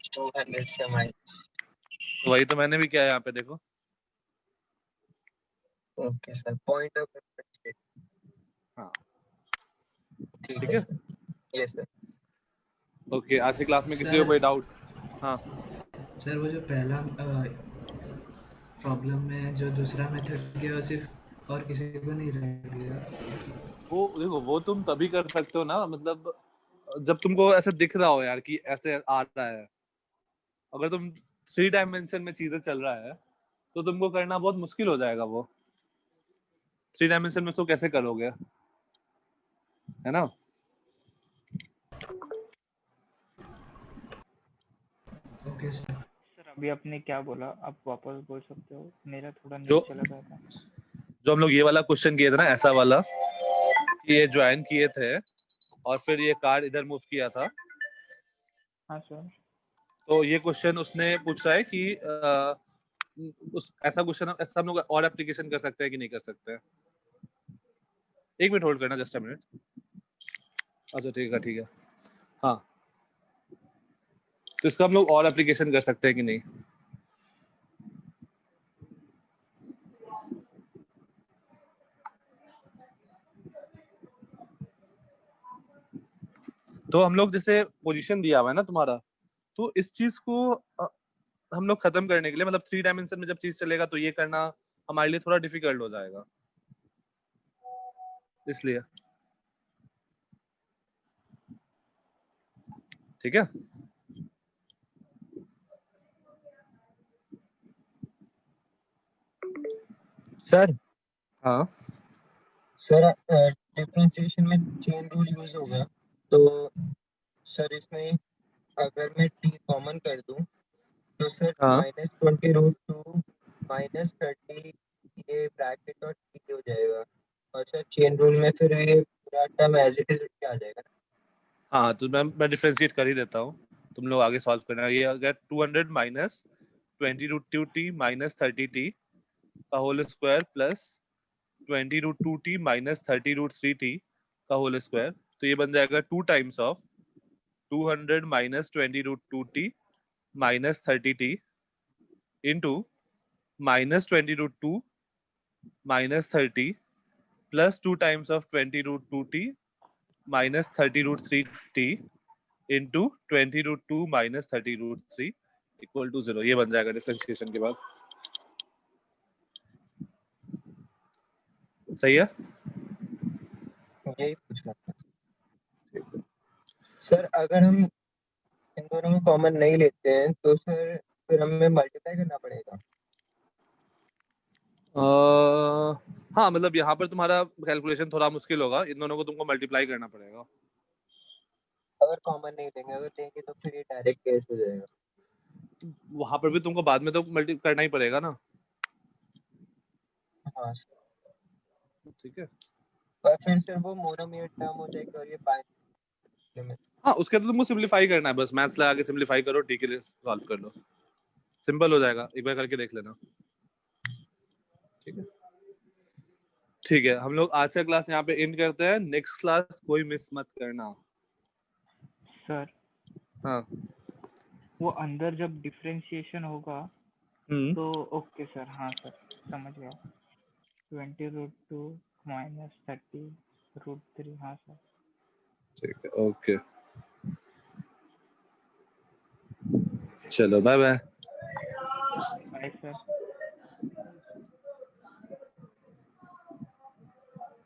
200 से माइनस। तो वही तो मैंने भी किया है यहाँ पे, देखो। Okay sir, point of reference. हाँ ठीक ठीक है है, सर। Yes sir. ओके। आज की क्लास में किसी को सर कोई डाउट? हाँ सर वो जो पहला प्रॉब्लम में जो दूसरा मेथड किया वो सिर्फ और किसी को नहीं रह गया। वो देखो, वो तुम तभी कर सकते हो ना, मतलब जब तुमको ऐसे दिख रहा हो यार कि ऐसे आ रहा है। अगर तुम 3 डायमेंशन में चीजें चल रहा है तो तुमको करना बहुत मुश्किल हो जाएगा। वो 3 डायमेंशन में तो कैसे करोगे, है ना? Okay sir. सर अभी आपने क्या बोला, आप वापस बोल सकते हो? मेरा थोड़ा जो नेट चला गया था। जो हम लोग ये वाला क्वेश्चन किए थे ना, ऐसा वाला, कि ये ज्वाइन किए थे और फिर ये कार इधर मूव किया था, हाँ सर। तो ये क्वेश्चन उसने पूछा है कि ऐसा क्वेश्चन ऐसा हम लोग और एप्लीकेशन कर सकते हैं कि नहीं कर सकते हैं। एक मिनट होल्ड करना, जस्ट अ मिनट। अच्छा ठीक है, ठीक है। हाँ, तो इसका हम लोग और एप्लीकेशन कर सकते हैं कि नहीं? तो हम लोग, जैसे पोजीशन दिया हुआ है ना तुम्हारा, तो इस चीज को हम लोग खत्म करने के लिए, मतलब 3 डायमेंशन में जब चीज चलेगा तो ये करना हमारे लिए थोड़ा डिफिकल्ट हो जाएगा, इसलिए। ठीक है, सर हाँ सर डिफरेंशिएशन में चेन रूल यूज होगा, तो सर इसमें अगर मैं t कॉमन कर दूं तो सर हाँ -20 रूट 2 -30 सर चेन रूल में फिर ये पूरा टर्म एज इट इज उठ के आ जाएगा ना? हाँ तो मैं डिफरेंशिएट कर ही देता हूँ, तुम लोग आगे सॉल्व करना। ये अगर 200 माइनस 20√2t माइनस 30t का whole square plus 20√2t minus 30√3t का होल स्क्वायर, तो ये बन जाएगा 2 times of 200 minus 20√2t minus 30t into minus 20√2 minus 30 plus 2 times of 20√2t minus 30√3t into 20√2 minus 30√3 equal to 0। ये बन जाएगा डिफरेंशिएशन के बाद। सही है? यही पूछना था सर। अगर हम इन दोनों को कॉमन नहीं लेते हैं तो सर फिर हमें मल्टीप्लाई करना पड़ेगा। हाँ मतलब यहाँ पर तुम्हारा कैलकुलेशन थोड़ा मुश्किल होगा, इन दोनों को तुमको मल्टीप्लाई करना पड़ेगा। अगर कॉमन नहीं लेंगे, अगर लेंगे तो फिर ये डायरेक्ट केस हो जाएगा। वहां पर भी तुमको बाद में तो मल्टी करना ही पड़ेगा ना। हाँ सर। ठीक है, और फिर सर वो मोनोमियल टर्म हो जाएगी और ये बाइनरी में। हाँ उसके तो तुमको सिंपलीफाई करना है, बस मैथ्स लगा के सिंपलीफाई करो, ठीक है सॉल्व कर लो, सिंपल हो जाएगा, एक बार करके देख लेना। ठीक है, ठीक है, हम लोग आज का क्लास यहाँ पे एंड करते हैं। नेक्स्ट क्लास कोई मिस मत करना। सर हाँ वो अंदर जब डिफरेंशिएशन होगा तो ओके सर, हाँ सर समझ गया। 20√2 माइनस 30√3, हाँ सर। ठीक है, ओके चलो बाय बाय। Bye sir.